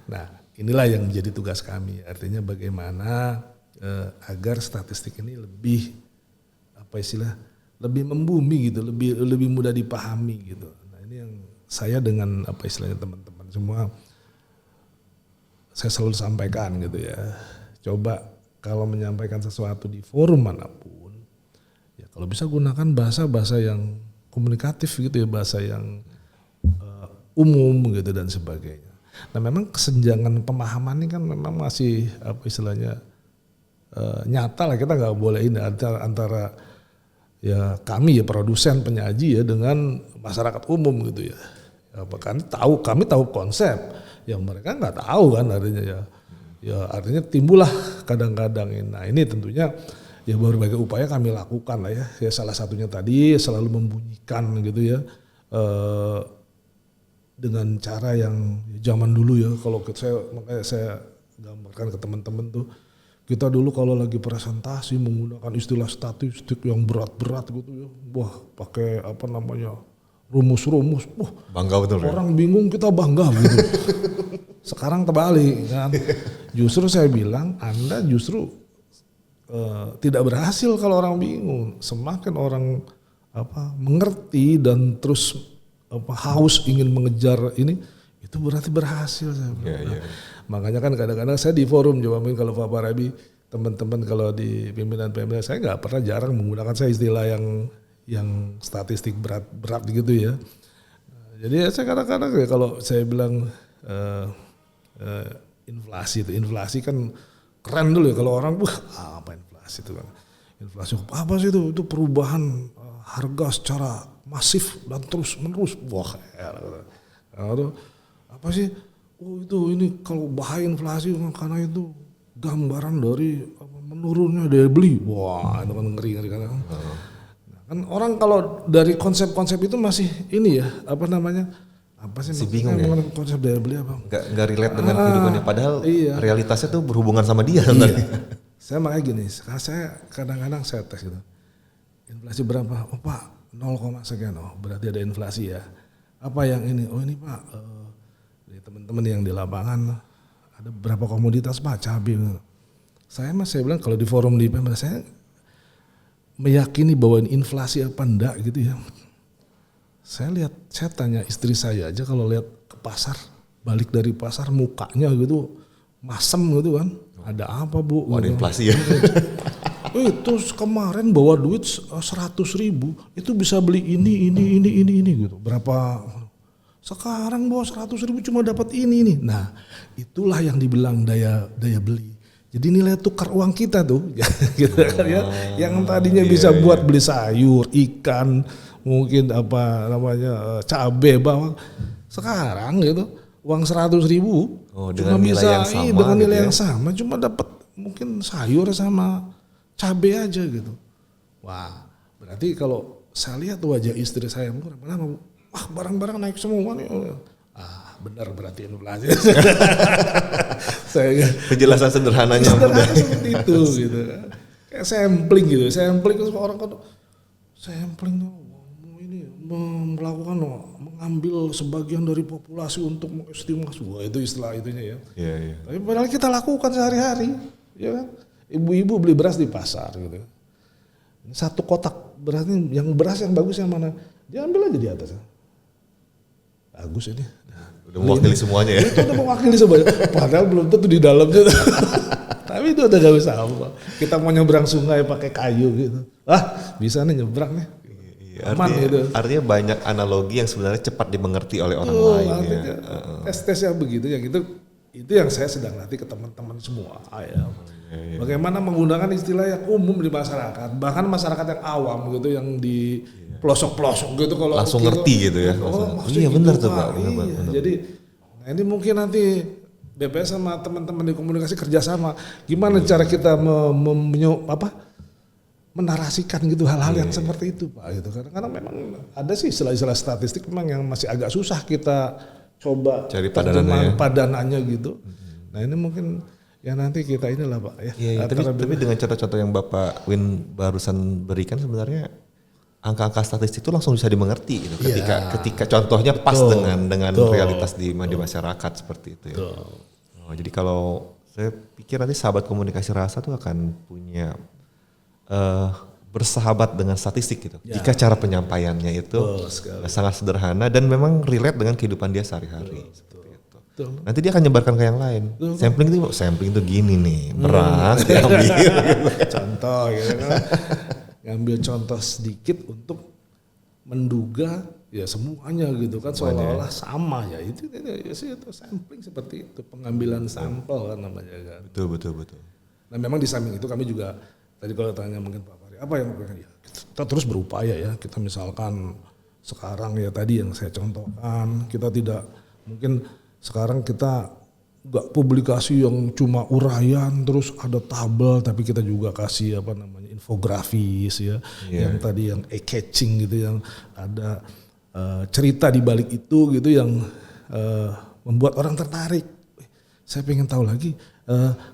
Nah inilah yang menjadi tugas kami, artinya bagaimana agar statistik ini lebih lebih membumi gitu, lebih mudah dipahami gitu. Nah ini yang saya dengan teman-teman semua saya selalu sampaikan gitu ya. Coba kalau menyampaikan sesuatu di forum manapun, ya kalau bisa gunakan bahasa yang komunikatif gitu ya, bahasa yang umum gitu dan sebagainya. Nah memang kesenjangan pemahaman ini kan memang masih nyata lah, kita nggak boleh ini antara ya kami ya produsen penyaji ya dengan masyarakat umum gitu ya. Kami tahu konsep, yang mereka nggak tahu kan artinya ya artinya timbullah kadang-kadang ini. Nah ini tentunya ya berbagai upaya kami lakukan lah ya. Ya salah satunya tadi selalu membunyikan gitu ya dengan cara yang zaman dulu ya, kalau makanya saya gambarkan ke teman-teman tuh. Kita dulu kalau lagi presentasi menggunakan istilah statistik yang berat-berat gitu ya. Wah, pakai rumus-rumus. Wah, bangga betul. Orang bingung, kita bangga gitu. Sekarang terbalik kan. Justru saya bilang Anda justru tidak berhasil kalau orang bingung. Semakin orang mengerti dan terus haus ingin mengejar ini, itu berarti berhasil saya bilang. Yeah. Makanya kan kadang-kadang saya di forum juga mungkin kalau Pak Parabi, teman-teman kalau di pimpinan-pimpinan saya nggak pernah, jarang menggunakan saya istilah yang statistik berat gitu ya. Jadi saya kadang-kadang ya kalau saya bilang inflasi kan keren dulu ya kalau orang apa inflasi itu kan. Inflasi apa sih itu perubahan harga secara masif dan terus menerus. Wah, apa sih? Oh ini kalau bahaya inflasi karena itu gambaran dari menurunnya daya beli. Wah itu kan ngeri kan. Nah, Kan orang kalau dari konsep-konsep itu masih ini ya, apa sih masih bingung ya. Konsep daya beli apa? Nggak relate dengan kehidupannya. Padahal iya. realitasnya tuh berhubungan sama dia. Iya. Saya makanya gini, saya kadang-kadang saya tes gitu. Inflasi berapa? Oh Pak, 0, sekian. Oh berarti ada inflasi ya. Apa yang ini? Oh ini Pak, dari teman-teman yang di lapangan ada beberapa komoditas Pak, cabai. Saya bilang kalau di forum di PMR saya meyakini bahwa ini inflasi apa enggak gitu ya. Saya tanya istri saya aja kalau lihat ke pasar, balik dari pasar mukanya gitu masem gitu kan. Ada apa Bu? Ada inflasi ya. Itu kemarin bawa duit 100.000 itu bisa beli ini gitu. Berapa? Sekarang bawa 100.000 cuma dapat ini. Nah itulah yang dibilang daya beli. Jadi nilai tukar uang kita tuh, gitu kan ya, yang tadinya bisa buat beli sayur, ikan, mungkin apa namanya cabai, bawang, sekarang gitu uang 100.000 cuma bisa dengan nilai yang sama, cuma dapat mungkin sayur sama cabai aja gitu. Wah, berarti kalau saya lihat wajah istri saya lama-lama, wah barang-barang naik semua nih. Benar berarti inflasi. Penjelasan sederhananya seperti itu gitu. Kayak sampling gitu. Sampling itu orang kan sampling ini mengambil sebagian dari populasi untuk mengestimasi. Wah, itu istilah itunya ya. Iya. Tapi padahal kita lakukan sehari-hari, ya kan? Ibu-ibu beli beras di pasar gitu. Satu kotak berasnya yang beras yang bagus yang mana? Dia ambil aja di atas. Bagus ini. Udah mewakili semuanya ya. Itu udah mewakili semuanya. Padahal belum tentu di dalamnya. Tapi itu udah gak bisa apa. Kita mau nyebrang sungai pakai kayu gitu. Bisa nih nyebrang nih. Aman gitu. Artinya banyak analogi yang sebenarnya cepat dimengerti oleh orang lain. Ya. Tes yang begitu yang itu yang saya sedang latih ke teman-teman semua. Bagaimana menggunakan istilah yang umum di masyarakat, bahkan masyarakat yang awam gitu, yang di pelosok-pelosok gitu kalau langsung ngerti gitu ya. Iya benar tuh Pak. Benar. Jadi ini mungkin nanti BPS sama teman-teman di komunikasi kerjasama. Gimana cara kita menarasikan gitu hal-hal yang seperti itu Pak gitu. Karena memang ada sih istilah-istilah statistik memang yang masih agak susah kita coba cari padanannya gitu. Nah ini mungkin ya nanti kita inilah Pak ya. Iya, tapi dengan contoh-contoh yang Bapak Win barusan berikan sebenarnya angka-angka statistik itu langsung bisa dimengerti gitu. Ketika contohnya pas dengan realitas di masyarakat seperti itu ya. Jadi kalau saya pikir nanti sahabat komunikasi rasa tuh akan punya bersahabat dengan statistik gitu. Jika cara penyampaiannya itu sangat sederhana dan memang relate dengan kehidupan dia sehari-hari. Nanti dia akan nyebarkan ke yang lain. Sampling itu gini nih, beras diambil. Contoh gitu kan. Ngambil contoh sedikit untuk menduga ya semuanya gitu kan seolah-olah sama ya itu sampling seperti itu, pengambilan sampel kan namanya kan. Betul. Nah memang di samping itu kami juga tadi kalau tanya mungkin Pak Fahri apa yang ya, kita terus berupaya ya, kita misalkan sekarang ya tadi yang saya contohkan, kita tidak mungkin sekarang kita nggak publikasi yang cuma uraian terus ada tabel, tapi kita juga kasih infografis ya, yang tadi yang eye-catching gitu, yang ada cerita di balik itu gitu yang membuat orang tertarik. Saya pengen tahu lagi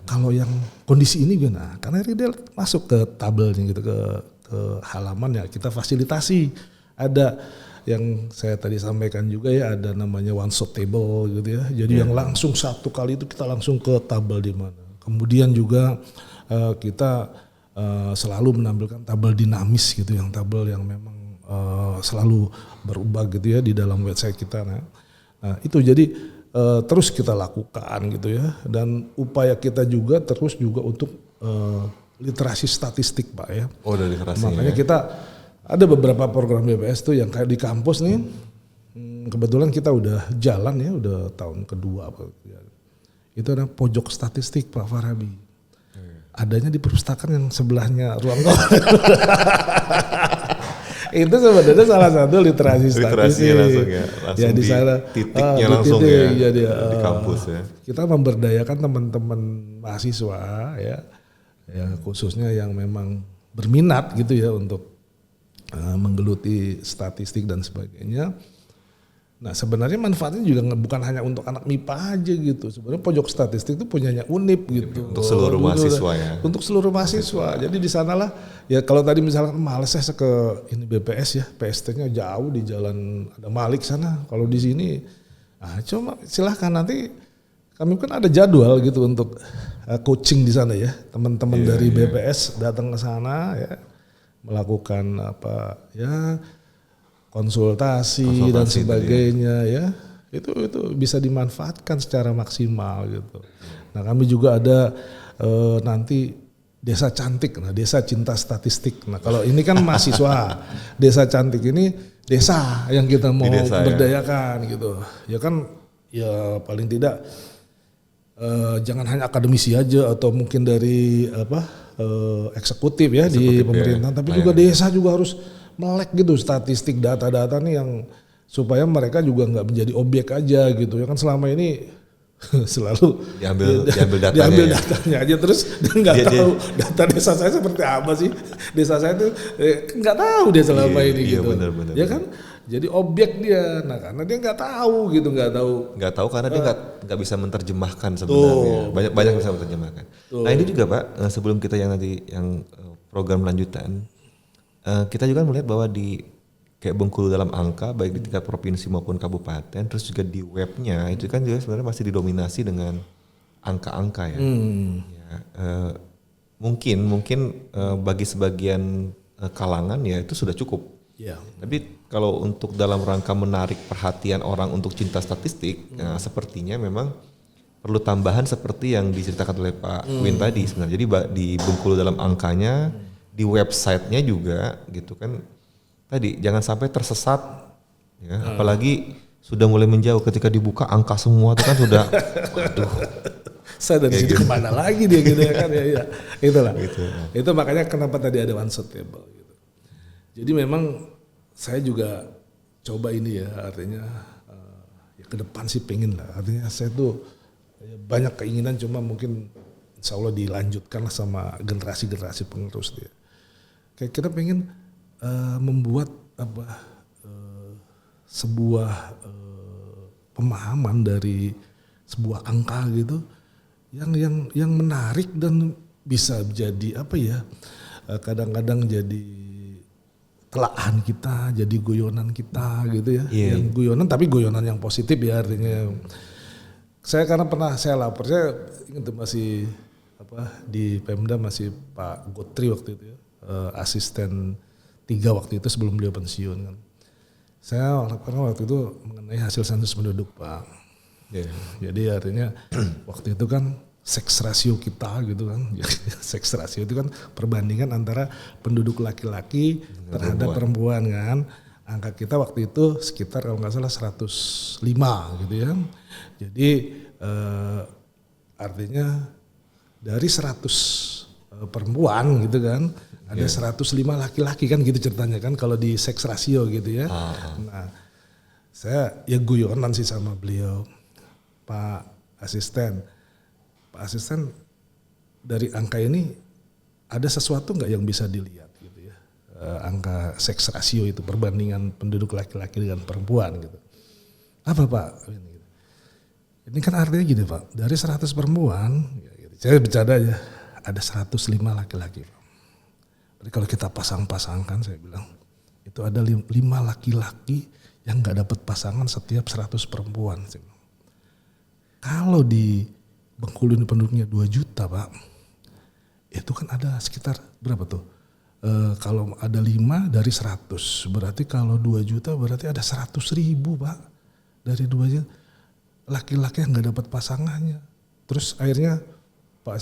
kalau yang kondisi ini gimana? Karena dia masuk ke tabelnya gitu, ke halaman ya kita fasilitasi. Ada yang saya tadi sampaikan juga ya, ada namanya one shot table gitu ya. Jadi yang langsung satu kali itu kita langsung ke tabel di mana. Kemudian juga kita selalu menampilkan tabel dinamis gitu, yang tabel yang memang selalu berubah gitu ya di dalam website kita. Nah itu jadi terus kita lakukan gitu ya, dan upaya kita juga terus juga untuk literasi statistik Pak ya. Oh, udah literasi. Makanya kita ada beberapa program BPS tuh yang kayak di kampus nih, kebetulan kita udah jalan ya, udah tahun kedua apa ya. Itu ada pojok statistik Pak Farabi. Adanya di perpustakaan yang sebelahnya ruang itu sebenarnya salah satu literasi statistik. Langsung ya di sana titiknya langsung ya di kampus ya. Kita memberdayakan teman-teman mahasiswa ya khususnya yang memang berminat gitu ya untuk menggeluti statistik dan sebagainya. Nah sebenarnya manfaatnya juga bukan hanya untuk anak MIPA aja gitu. Sebenarnya pojok statistik itu punyanya UNIP gitu. Untuk seluruh mahasiswa ya. Untuk seluruh mahasiswa. Jadi di sanalah ya kalau tadi misalkan males saya ke ini BPS ya, PST-nya jauh di jalan ada Malik sana. Kalau di sini, cuma silahkan nanti kami kan ada jadwal gitu untuk coaching di sana ya. Teman-teman dari BPS datang ke sana ya, melakukan apa ya. Konsultasi dan sebagainya ya itu bisa dimanfaatkan secara maksimal gitu. Nah kami juga ada nanti desa cantik, nah desa cinta statistik. Nah kalau ini kan mahasiswa, desa cantik ini desa yang kita mau berdayakan gitu. Ya kan ya paling tidak jangan hanya akademisi aja atau mungkin dari eksekutif ya di pemerintahan, tapi juga desa juga harus melek gitu statistik data-data nih yang supaya mereka juga nggak menjadi objek aja gitu ya kan selama ini selalu diambil datanya aja terus dan nggak tahu data desa saya seperti apa sih, desa saya tuh nggak tahu dia selama ini gitu bener, ya kan jadi objek dia. Nah karena dia nggak tahu karena dia nggak bisa menerjemahkan sebenarnya. Banyak bisa menerjemahkan. Nah ini juga Pak, sebelum kita yang program lanjutan, kita juga melihat bahwa di kayak Bengkulu dalam angka baik di tingkat provinsi maupun kabupaten, terus juga di webnya itu kan juga sebenarnya masih didominasi dengan angka-angka ya. Mungkin bagi sebagian kalangan ya itu sudah cukup. Yeah. Tapi kalau untuk dalam rangka menarik perhatian orang untuk cinta statistik, sepertinya memang perlu tambahan seperti yang diceritakan oleh Pak Win tadi sebenarnya. Jadi di Bengkulu dalam angkanya, di websitenya juga gitu kan. Tadi jangan sampai tersesat, ya. Apalagi sudah mulai menjauh ketika dibuka angka semua itu kan sudah, waduh. Saya dari situ kemana lagi dia gitu ya kan ya. Itulah. Itu makanya kenapa tadi ada one shot table gitu. Jadi memang saya juga coba ini ya, artinya ya ke depan sih pengen lah. Artinya saya tuh banyak keinginan, cuma mungkin insya Allah dilanjutkan lah sama generasi-generasi penerus dia. Kayak kita pengen membuat sebuah pemahaman dari sebuah angka gitu yang menarik dan bisa jadi kadang-kadang jadi telahan kita, jadi guyonan kita gitu ya. Yang guyonan tapi guyonan yang positif ya, artinya saya karena pernah saya lapor, saya ingat masih di Pemda masih Pak Gotri waktu itu ya, asisten 3 waktu itu sebelum beliau pensiun kan. Saya laporan waktu itu mengenai hasil sensus penduduk Pak. Jadi artinya waktu itu kan seks rasio kita gitu kan. Seks rasio itu kan perbandingan antara penduduk laki-laki terhadap perempuan kan. Angka kita waktu itu sekitar kalau nggak salah 105 gitu ya. Jadi artinya dari 100 perempuan gitu kan, ada 105 laki-laki kan gitu ceritanya kan kalau di seks rasio gitu ya. Nah, saya ya guyonan sih sama beliau, Pak Asisten dari angka ini ada sesuatu nggak yang bisa dilihat gitu ya, angka seks rasio itu perbandingan penduduk laki-laki dengan perempuan gitu. Apa Pak? Ini kan artinya gini Pak, dari 100 perempuan, saya bercanda aja, ada 105 laki-laki. Jadi kalau kita pasang-pasangkan, saya bilang itu ada 5 laki-laki yang nggak dapat pasangan setiap 100 perempuan. Kalau di Bengkulu ini penduduknya 2 juta Pak, itu kan ada sekitar berapa tuh? Kalau ada 5 dari 100, berarti kalau 2 juta berarti ada 100.000 Pak. Dari 2 juta laki-laki yang nggak dapat pasangannya. Terus akhirnya Pak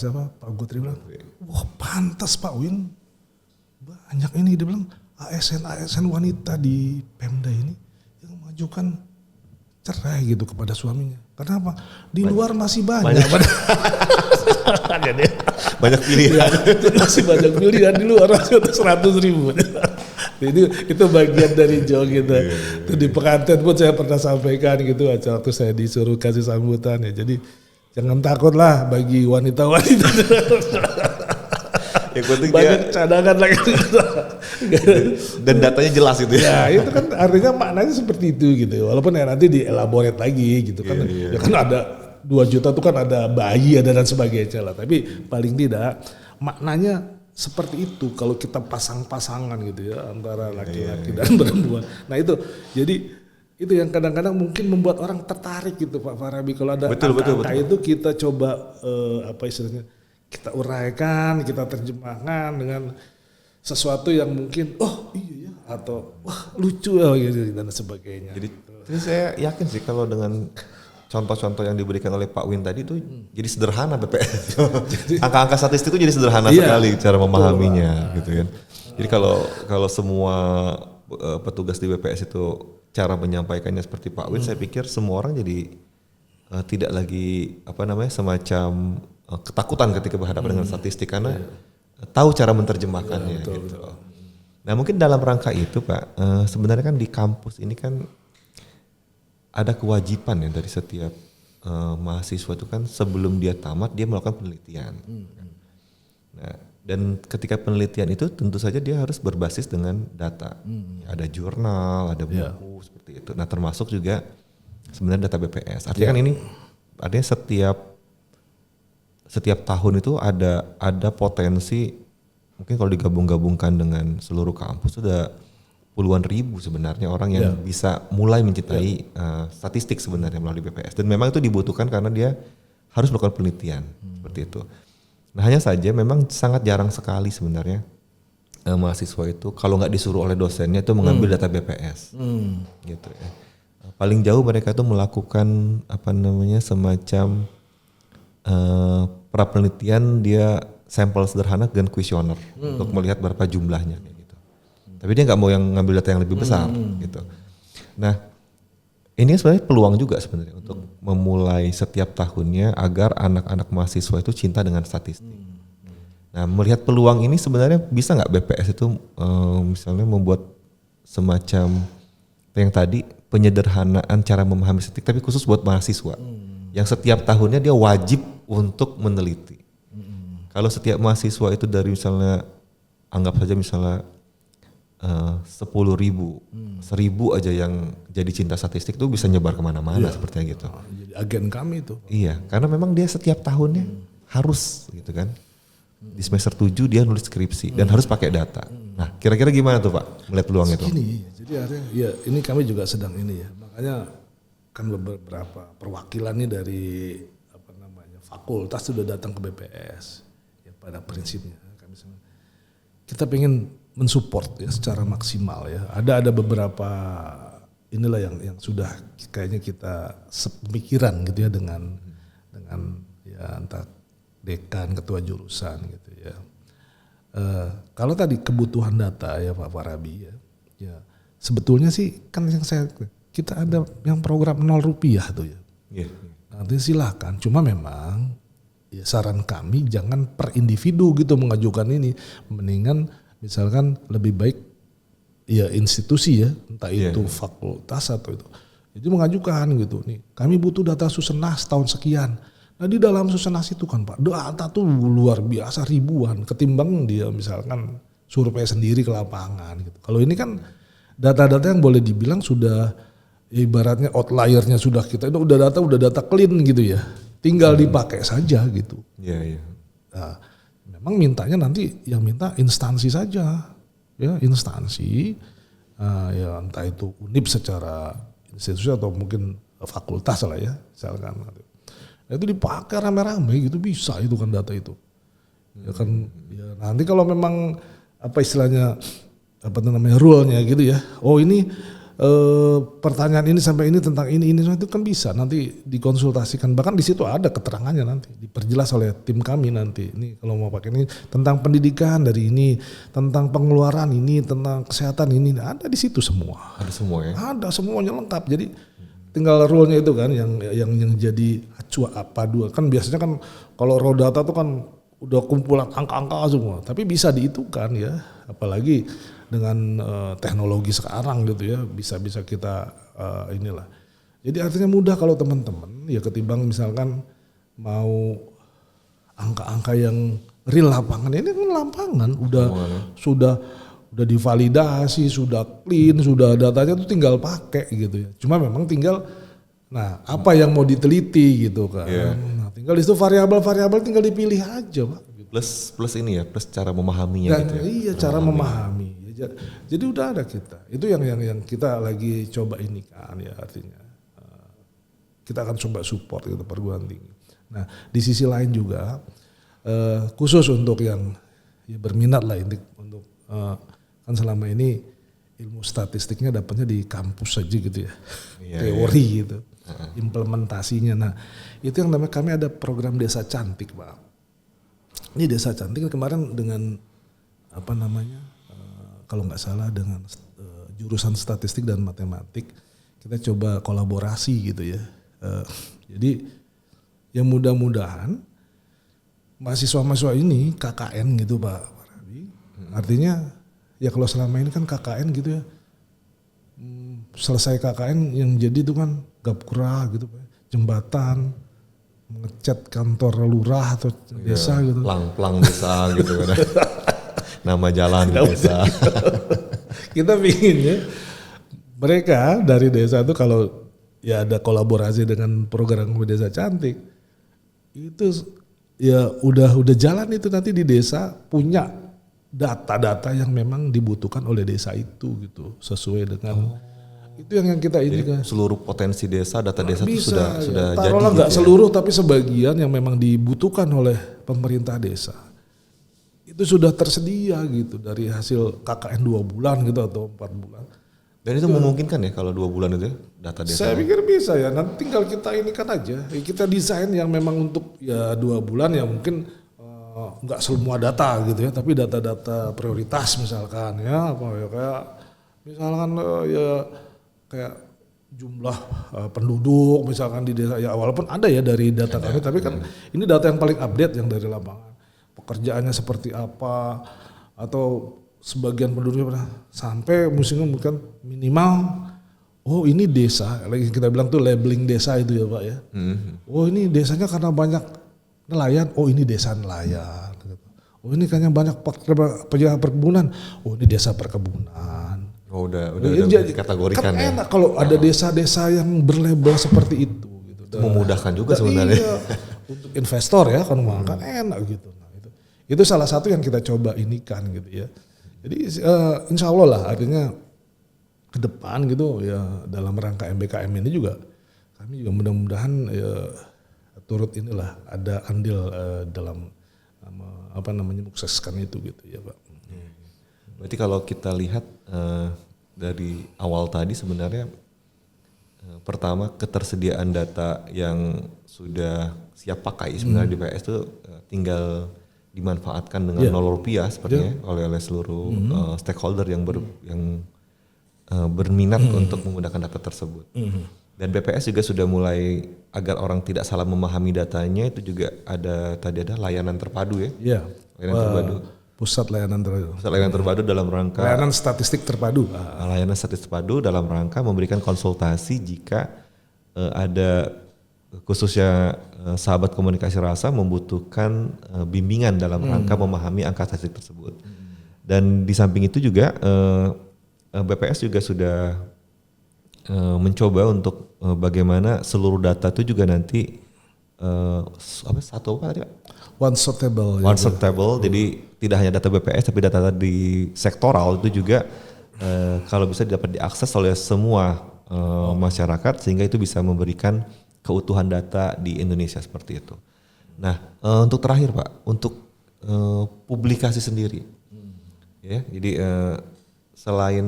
Gotri bilang, wah pantas Pak Win, banyak ini, dia bilang ASN wanita di Pemda ini yang mengajukan cerai gitu kepada suaminya. Kenapa? Di luar masih banyak. Banyak pilihan. Masih banyak pilihan di luar, masih 100.000. Itu bagian dari joke kita. Itu di pengantin pun saya pernah sampaikan gitu, waktu saya disuruh kasih sambutan ya. Jadi jangan takutlah bagi wanita-wanita. Ya Yang penting banyak cadangan lagi. dan datanya jelas gitu ya. Ya itu kan artinya maknanya seperti itu gitu. Walaupun ya nanti dielaborate lagi gitu kan. Ya kan ada 2 juta tuh kan ada bayi ada dan sebagainya lah. Tapi paling tidak maknanya seperti itu kalau kita pasang-pasangan gitu ya antara laki-laki dan perempuan. Nah itu jadi itu yang kadang-kadang mungkin membuat orang tertarik gitu Pak Farabi kalau ada angka itu kita coba apa istilahnya kita uraikan, kita terjemahkan dengan sesuatu yang mungkin iya ya atau wah lucu ya gitu dan sebagainya. Jadi saya yakin sih kalau dengan contoh-contoh yang diberikan oleh Pak Win tadi itu jadi sederhana BPS. Angka-angka statistik itu jadi sederhana sekali cara memahaminya gitu kan. Jadi kalau semua petugas di BPS itu cara menyampaikannya seperti Pak Win, saya pikir semua orang jadi tidak lagi semacam ketakutan ketika berhadapan dengan statistik karena tahu cara menerjemahkannya gitu. Nah, mungkin dalam rangka itu Pak, sebenarnya kan di kampus ini kan ada kewajiban ya dari setiap mahasiswa itu kan sebelum dia tamat dia melakukan penelitian. Nah, dan ketika penelitian itu tentu saja dia harus berbasis dengan data. Ada jurnal, ada buku seperti itu. Nah, termasuk juga sebenarnya data BPS. Artinya kan ini artinya setiap tahun itu ada potensi mungkin kalau digabung-gabungkan dengan seluruh kampus sudah puluhan ribu sebenarnya orang yang bisa mulai mencintai statistik sebenarnya melalui BPS dan memang itu dibutuhkan karena dia harus melakukan penelitian seperti itu. Nah hanya saja memang sangat jarang sekali sebenarnya mahasiswa itu kalau nggak disuruh oleh dosennya itu mengambil data BPS gitu ya. Paling jauh mereka itu melakukan semacam pra penelitian dia sampel sederhana dengan kuesioner untuk melihat berapa jumlahnya. Tapi dia nggak mau yang ngambil data yang lebih besar gitu. Nah ini sebenarnya peluang juga sebenarnya untuk memulai setiap tahunnya agar anak-anak mahasiswa itu cinta dengan statistik. Nah melihat peluang ini sebenarnya bisa nggak BPS itu misalnya membuat semacam yang tadi penyederhanaan cara memahami statistik tapi khusus buat mahasiswa yang setiap tahunnya dia wajib untuk meneliti. Kalau setiap mahasiswa itu dari misalnya anggap saja misalnya 10.000, 1.000 aja yang jadi cinta statistik tuh bisa nyebar kemana-mana sepertinya gitu. Jadi agen kami itu. Iya, karena memang dia setiap tahunnya harus gitu kan. Di semester 7 dia nulis skripsi dan harus pakai data. Nah, kira-kira gimana tuh Pak melihat peluang itu? Jadi artinya ya ini kami juga sedang ini ya. Makanya kan beberapa perwakilan nih dari fakultas sudah datang ke BPS. Ya pada prinsipnya kami kita pengen mensupport ya secara maksimal ya. Ada beberapa inilah yang sudah kayaknya kita sepemikiran gitu ya dengan ya entah dekan, ketua jurusan gitu ya. Kalau tadi kebutuhan data ya Pak Farabi ya sebetulnya sih kan kita ada yang program 0 rupiah tuh ya. Nanti silakan. Cuma memang ya saran kami jangan per individu gitu mengajukan ini, mendingan misalkan lebih baik ya institusi ya, entah itu fakultas atau itu mengajukan gitu nih. Kami butuh data Susenas tahun sekian. Nah di dalam Susenas itu kan Pak, data tuh luar biasa ribuan ketimbang dia misalkan survei sendiri ke lapangan gitu. Kalau ini kan data-data yang boleh dibilang sudah ibaratnya outliernya sudah kita itu udah data clean gitu ya. Tinggal dipakai saja gitu. Nah, memang mintanya nanti yang minta instansi saja, ya instansi, ya entah itu UNIP secara institusi atau mungkin fakultas lah ya, misalkan. Itu dipakai rame-rame gitu bisa itu kan data itu, ya kan. Ya nanti kalau memang apa istilahnya rule-nya gitu ya, oh ini pertanyaan ini sampai ini tentang ini itu kan bisa nanti dikonsultasikan, bahkan di situ ada keterangannya nanti diperjelas oleh tim kami nanti. Ini kalau mau pakai ini tentang pendidikan dari ini, tentang pengeluaran ini, tentang kesehatan ini, ada di situ semua. Ada semua ya. Ada semuanya lengkap. Jadi tinggal rule-nya itu kan yang jadi acuan apa dua kan biasanya kan kalau raw data itu kan udah kumpulan angka-angka semua, tapi bisa dihitungkan ya, apalagi dengan teknologi sekarang gitu ya bisa kita inilah. Jadi artinya mudah kalau teman-teman ya ketimbang misalkan mau angka-angka yang real lapangan ini kan lapangan sudah divalidasi, sudah clean, sudah datanya tuh tinggal pakai gitu ya. Cuma memang tinggal apa yang mau diteliti gitu kan. Nah, tinggal itu variabel-variabel tinggal dipilih aja, Pak. Plus ini ya, plus cara memahaminya gitu ya. Iya, cara memahami. Jadi udah ada kita. Itu yang kita lagi coba ini kan ya, artinya kita akan coba support gitu perguruan tinggi. Nah, di sisi lain juga khusus untuk yang ya berminat lah untuk kan selama ini ilmu statistiknya dapatnya di kampus saja gitu ya. Teori gitu. Implementasinya. Nah, itu yang namanya kami ada program Desa Cantik, Pak. Ini Desa Cantik kemarin dengan kalau nggak salah dengan jurusan statistik dan matematik kita coba kolaborasi gitu ya. Jadi yang mudah-mudahan mahasiswa-mahasiswa ini KKN gitu Pak Rabi. Artinya ya kalau selama ini kan KKN gitu ya. Selesai KKN yang jadi itu kan gapura gitu Pak. Jembatan, ngecat kantor lurah atau desa gitu. Plang desa gitu kan. Nama jalan di desa. Kita pinginnya mereka dari desa itu kalau ya ada kolaborasi dengan program Desa Cantik itu ya udah jalan itu nanti di desa punya data-data yang memang dibutuhkan oleh desa itu gitu sesuai dengan itu yang kita ini kan seluruh potensi desa data desa itu sudah jadi. Taruhlah nggak gitu seluruh tapi sebagian yang memang dibutuhkan oleh pemerintah desa itu sudah tersedia gitu dari hasil KKN 2 bulan gitu atau 4 bulan. Dan itu memungkinkan ya kalau 2 bulan itu data desa? Saya pikir bisa ya, nanti tinggal kita ini kan aja, kita desain yang memang untuk ya 2 bulan ya mungkin nggak semua data gitu ya, tapi data-data prioritas misalkan ya, kayak misalkan ya kayak jumlah penduduk misalkan di desa ya walaupun ada ya dari data kami, tapi kan ini data yang paling update yang dari lapangan. Pekerjaannya seperti apa atau sebagian penduduknya sampai musimnya bukan minimal ini desa lagi kita bilang tuh labeling desa itu ya Pak ya. Ini desanya karena banyak nelayan, ini desa nelayan gitu. Ini kayaknya banyak pekerja perkebunan, ini desa perkebunan. Udah dikategorikan kan ya. Enak kalau ada desa-desa yang berlabel seperti itu gitu. Memudahkan juga sebenarnya. Iya, untuk investor ya kan enak gitu. Itu salah satu yang kita coba inikan gitu ya. Jadi insya Allah lah artinya ke depan gitu ya dalam rangka MBKM ini juga kami juga mudah-mudahan ya, turut inilah ada andil dalam menyukseskan itu gitu ya Pak. Berarti kalau kita lihat dari awal tadi sebenarnya pertama ketersediaan data yang sudah siap pakai sebenarnya di PS itu tinggal dimanfaatkan dengan Rupiah sepertinya oleh seluruh stakeholder yang berminat untuk menggunakan data tersebut. Dan BPS juga sudah mulai agar orang tidak salah memahami datanya itu juga ada layanan terpadu ya. Iya. Layanan terpadu. Pusat layanan terpadu dalam rangka layanan statistik terpadu. Layanan statistik terpadu dalam rangka memberikan konsultasi jika ada khususnya sahabat komunikasi rasa membutuhkan bimbingan dalam rangka memahami angka statistik tersebut. Dan di samping itu juga BPS juga sudah mencoba untuk bagaimana seluruh data itu juga nanti One sortable. Jadi tidak hanya data BPS tapi data di sektoral itu juga kalau bisa dapat diakses oleh semua masyarakat sehingga itu bisa memberikan keutuhan data di Indonesia seperti itu. Nah, untuk terakhir Pak, untuk publikasi sendiri, ya, jadi selain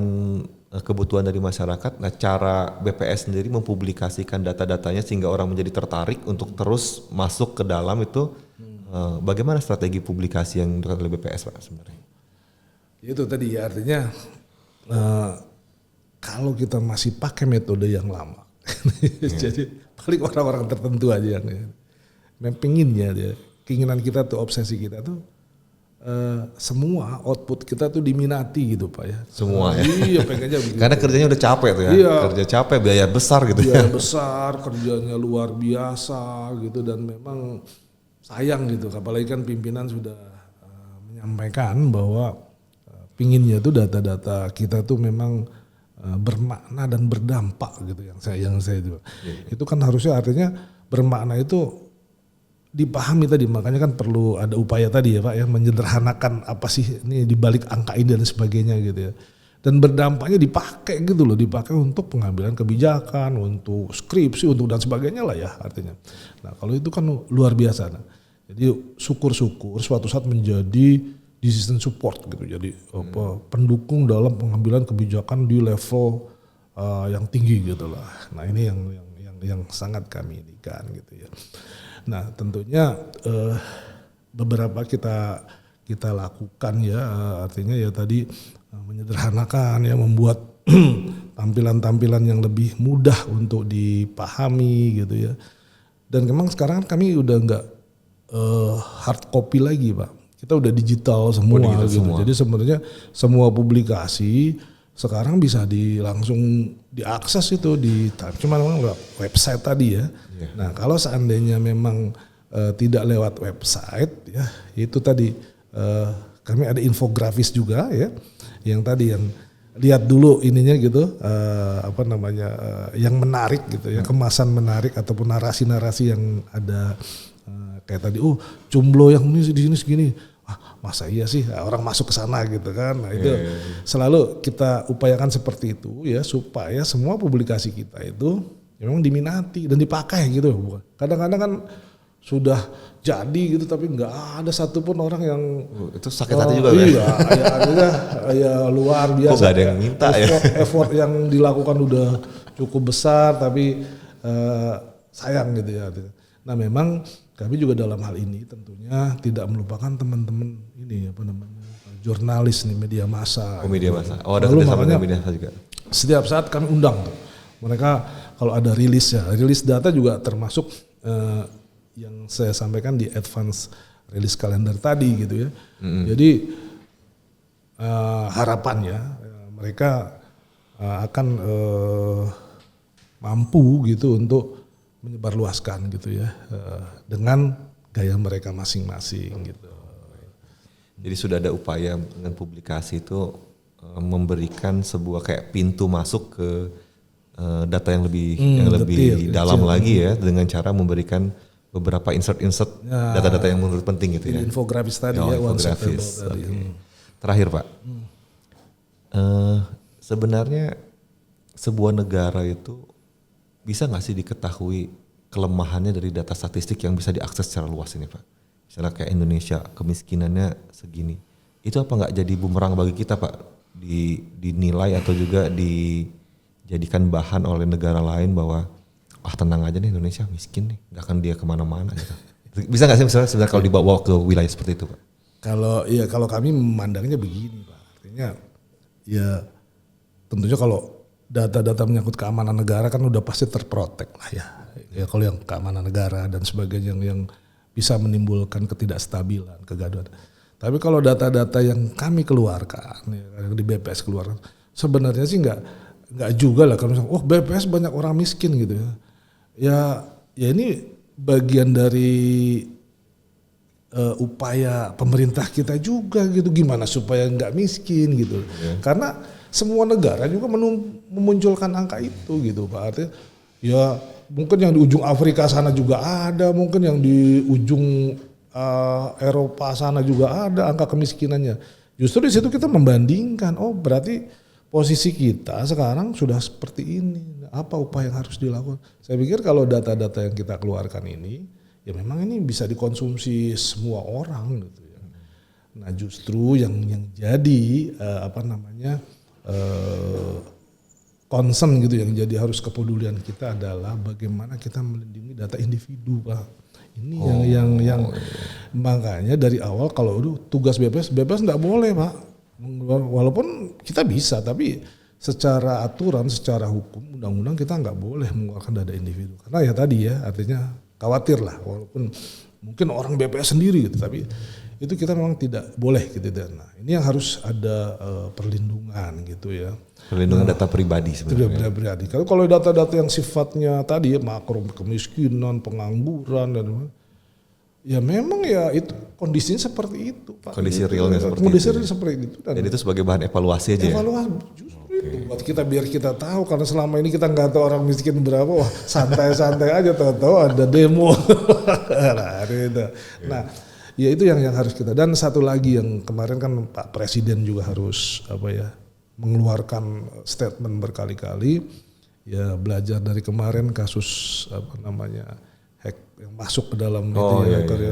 kebutuhan dari masyarakat, nah cara BPS sendiri mempublikasikan data-datanya sehingga orang menjadi tertarik untuk terus masuk ke dalam itu, bagaimana strategi publikasi yang dilakukan oleh BPS Pak sebenarnya? Itu tadi ya artinya kalau kita masih pakai metode yang lama, jadi paling orang-orang tertentu aja yang pinginnya dia, keinginan kita tuh obsesi kita tuh semua output kita tuh diminati gitu Pak ya. Semua ya. Iya pengennya begitu. Karena kerjanya udah capek tuh ya. Iya. Kerja capek, biaya besar gitu ya. Biaya besar, kerjanya luar biasa gitu dan memang sayang gitu. Apalagi kan pimpinan sudah menyampaikan bahwa pinginnya tuh data-data kita tuh memang bermakna dan berdampak gitu yang saya itu. Itu kan harusnya artinya bermakna itu dipahami tadi, makanya kan perlu ada upaya tadi ya Pak ya, menyederhanakan apa sih ini dibalik angka ini dan sebagainya gitu ya. Dan berdampaknya dipakai gitu loh, dipakai untuk pengambilan kebijakan, untuk skripsi, untuk dan sebagainya lah ya artinya. Nah kalau itu kan luar biasa. Nah, jadi syukur-syukur suatu saat menjadi decision support gitu, jadi pendukung dalam pengambilan kebijakan di level yang tinggi gitu lah. Nah ini yang sangat kami inikan gitu ya. Nah tentunya beberapa kita lakukan ya, artinya ya tadi menyederhanakan ya, membuat tampilan-tampilan yang lebih mudah untuk dipahami gitu ya. Dan memang sekarang kami udah nggak hard copy lagi Pak, kita udah digital semua gitu. Semua. Jadi sebenarnya semua publikasi sekarang bisa langsung diakses itu cuma memang website tadi ya. Nah kalau seandainya memang tidak lewat website ya, itu tadi kami ada infografis juga ya, yang tadi yang lihat dulu ininya gitu, yang menarik gitu ya, kemasan menarik ataupun narasi-narasi yang ada kayak tadi, jumlah yang ini di sini segini. Masa iya sih orang masuk ke sana gitu kan. Nah itu selalu kita upayakan seperti itu ya, supaya semua publikasi kita itu memang diminati dan dipakai gitu. Kadang-kadang kan sudah jadi gitu tapi nggak ada satupun orang yang itu sakit hati juga iya, ya luar biasa. Kok gak ada yang minta effort yang dilakukan udah cukup besar tapi sayang gitu ya. Nah memang kami juga dalam hal ini tentunya tidak melupakan teman-teman ini jurnalis nih, media massa. Media massa. Ada kerjasama dengan media massa juga. Setiap saat kami undang tuh. Mereka kalau ada rilis data juga termasuk yang saya sampaikan di advance release calendar tadi gitu ya. Jadi harapannya mereka akan mampu gitu untuk menyebarluaskan gitu ya, dengan gaya mereka masing-masing gitu. Jadi sudah ada upaya dengan publikasi itu memberikan sebuah kayak pintu masuk ke data yang lebih dalam lagi ya, dengan cara memberikan beberapa insert data-data yang menurut penting gitu ya. Infografis tadi infografis. Okay. Terakhir Pak, sebenarnya sebuah negara itu bisa nggak sih diketahui kelemahannya dari data statistik yang bisa diakses secara luas ini Pak? Misalnya kayak Indonesia kemiskinannya segini, itu apa nggak jadi bumerang bagi kita Pak? Dinilai atau juga dijadikan bahan oleh negara lain bahwa tenang aja nih Indonesia miskin nih, nggak akan dia kemana-mana gitu. Bisa nggak sih misalnya kalau dibawa ke wilayah seperti itu Pak? Kalau kami memandangnya begini Pak, artinya ya tentunya kalau data-data menyangkut keamanan negara kan udah pasti terprotek lah ya. Ya kalau yang keamanan negara dan sebagainya yang bisa menimbulkan ketidakstabilan, kegaduhan. Tapi kalau data-data yang kami keluarkan, ya, di BPS keluarkan, sebenarnya sih nggak juga lah kalau misalnya, BPS banyak orang miskin gitu ya. Ya ini bagian dari upaya pemerintah kita juga gitu, gimana supaya nggak miskin gitu. Karena semua negara juga memunculkan angka itu gitu Pak. Artinya ya mungkin yang di ujung Afrika sana juga ada, mungkin yang di ujung Eropa sana juga ada angka kemiskinannya. Justru di situ kita membandingkan, berarti posisi kita sekarang sudah seperti ini. Apa upaya yang harus dilakukan? Saya pikir kalau data-data yang kita keluarkan ini, ya memang ini bisa dikonsumsi semua orang gitu ya. Nah justru yang jadi concern gitu yang jadi harus kepedulian kita adalah bagaimana kita melindungi data individu Pak. Ini yang makanya dari awal kalau tugas BPS nggak boleh Pak. Walaupun kita bisa tapi secara aturan, secara hukum, undang-undang kita nggak boleh mengeluarkan data individu. Karena ya tadi ya artinya khawatir lah walaupun mungkin orang BPS sendiri gitu tapi itu kita memang tidak boleh gitu. Nah ini yang harus ada perlindungan gitu ya. Perlindungan data pribadi sebenarnya. Data pribadi. Kalau data-data yang sifatnya tadi ya makro kemiskinan, pengangguran dan Ya memang ya itu kondisinya seperti itu Pak. Kondisi realnya seperti kondisi itu. Kondisi seperti itu. Dan itu sebagai bahan evaluasi aja evaluasi, justru itu buat kita biar kita tahu, karena selama ini kita nggak tahu orang miskin berapa, wah santai-santai aja, tahu-tahu ada demo. Nah, ya itu yang harus kita. Dan satu lagi yang kemarin kan Pak Presiden juga harus mengeluarkan statement berkali-kali, ya belajar dari kemarin kasus hack yang masuk ke dalam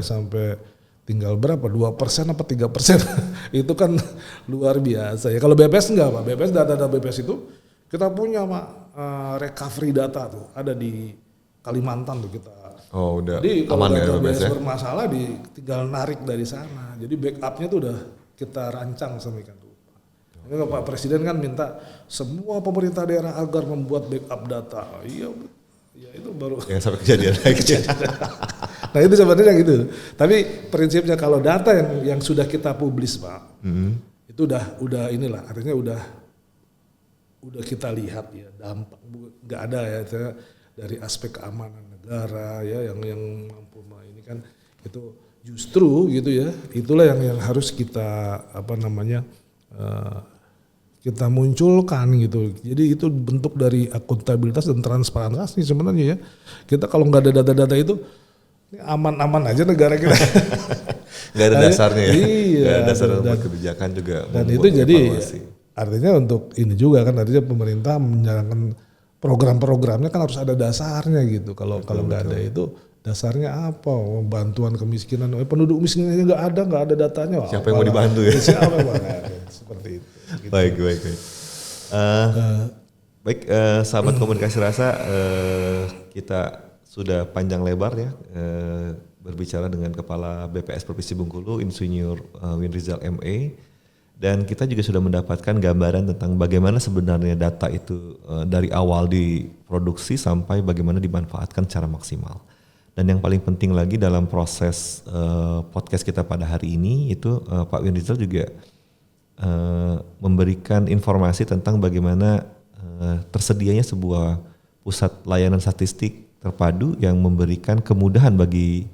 sampai tinggal berapa 2% apa 3%. Itu kan luar biasa ya. Kalau BPS enggak Pak, BPS data BPS itu kita punya Pak, recovery data tuh ada di Kalimantan tuh kita. Oh udah. Jadi kalau aman data ya BPS ya? bermasalah tinggal narik dari sana. Jadi backupnya tuh udah kita rancang semikian rupa. Jadi Pak Presiden kan minta semua pemerintah daerah agar membuat backup data. Iya, ya itu baru. Yang sampai kejadian lagi. Nah itu sebenarnya gitu. Tapi prinsipnya kalau data yang sudah kita publis Pak, itu udah inilah, artinya udah kita lihat ya dampak, nggak ada ya dari aspek keamanan negara ya yang mampu ini kan itu justru gitu ya, itulah yang harus kita kita munculkan gitu. Jadi itu bentuk dari akuntabilitas dan transparansi sebenarnya ya. Kita kalau nggak ada data-data itu aman-aman aja negara kita. Nggak ada dasarnya ya. Iya. Nggak ada dasar buat kebijakan juga. Dan itu jadi artinya untuk ini juga kan, artinya pemerintah menjalankan program-programnya kan harus ada dasarnya gitu. Kalau nggak ada itu dasarnya apa? Bantuan kemiskinan, penduduk miskin aja nggak ada datanya. Siapa yang mau dibantu ya? Siapa yang seperti itu. Gitu. Baik. Baik, sahabat komunikasi rasa, kita sudah panjang lebar ya berbicara dengan Kepala BPS Provinsi Bengkulu, Insinyur Winrizal MA, dan kita juga sudah mendapatkan gambaran tentang bagaimana sebenarnya data itu dari awal diproduksi sampai bagaimana dimanfaatkan secara maksimal. Dan yang paling penting lagi dalam proses podcast kita pada hari ini itu Pak Winrizal juga memberikan informasi tentang bagaimana tersedianya sebuah pusat layanan statistik terpadu yang memberikan kemudahan bagi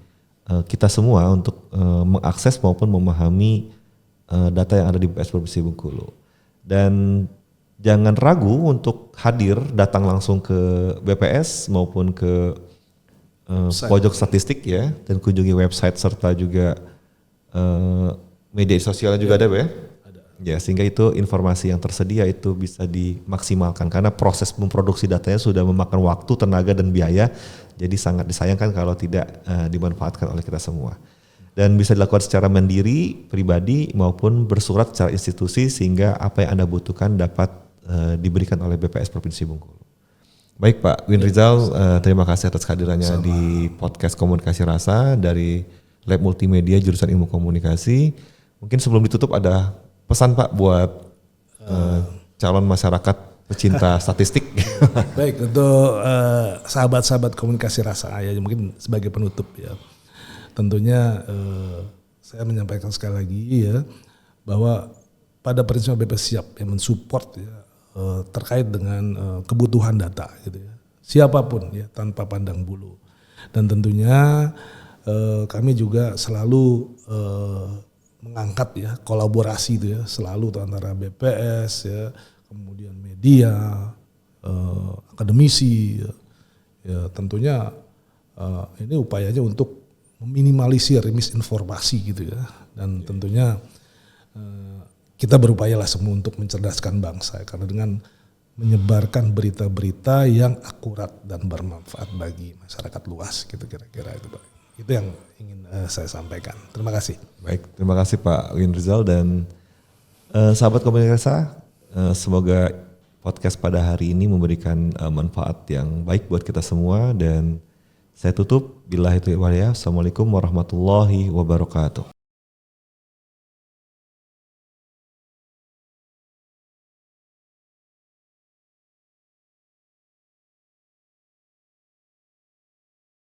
kita semua untuk mengakses maupun memahami data yang ada di BPS Provinsi Bengkulu. Dan jangan ragu untuk hadir datang langsung ke BPS maupun ke pojok statistik ya, dan kunjungi website serta juga media sosialnya juga ada ya? Ya, sehingga itu informasi yang tersedia itu bisa dimaksimalkan karena proses memproduksi datanya sudah memakan waktu, tenaga dan biaya, jadi sangat disayangkan kalau tidak dimanfaatkan oleh kita semua. Dan bisa dilakukan secara mandiri, pribadi maupun bersurat secara institusi sehingga apa yang Anda butuhkan dapat diberikan oleh BPS Provinsi Bengkulu. Baik Pak Winrizal, terima kasih atas kehadirannya di podcast Komunikasi Rasa dari Lab Multimedia Jurusan Ilmu Komunikasi. Mungkin sebelum ditutup ada pesan Pak buat calon masyarakat pecinta statistik. Baik, untuk sahabat-sahabat komunikasi rasa ya, mungkin sebagai penutup ya. Tentunya saya menyampaikan sekali lagi ya bahwa pada prinsipnya BPS siap yang mensupport ya terkait dengan kebutuhan data gitu ya. Siapapun ya tanpa pandang bulu. Dan tentunya kami juga selalu mengangkat ya kolaborasi itu ya selalu antara BPS ya, kemudian media, akademisi ya tentunya ini upayanya untuk meminimalisir misinformasi gitu ya, dan tentunya kita berupayalah semua untuk mencerdaskan bangsa karena dengan menyebarkan berita-berita yang akurat dan bermanfaat bagi masyarakat luas gitu kira-kira itu Pak. Itu yang ingin saya sampaikan. Terima kasih. Baik, terima kasih Pak Winrizal dan sahabat komunikasi. Semoga podcast pada hari ini memberikan manfaat yang baik buat kita semua dan saya tutup. Billahi taufiq wal hidayah. Assalamualaikum warahmatullahi wabarakatuh.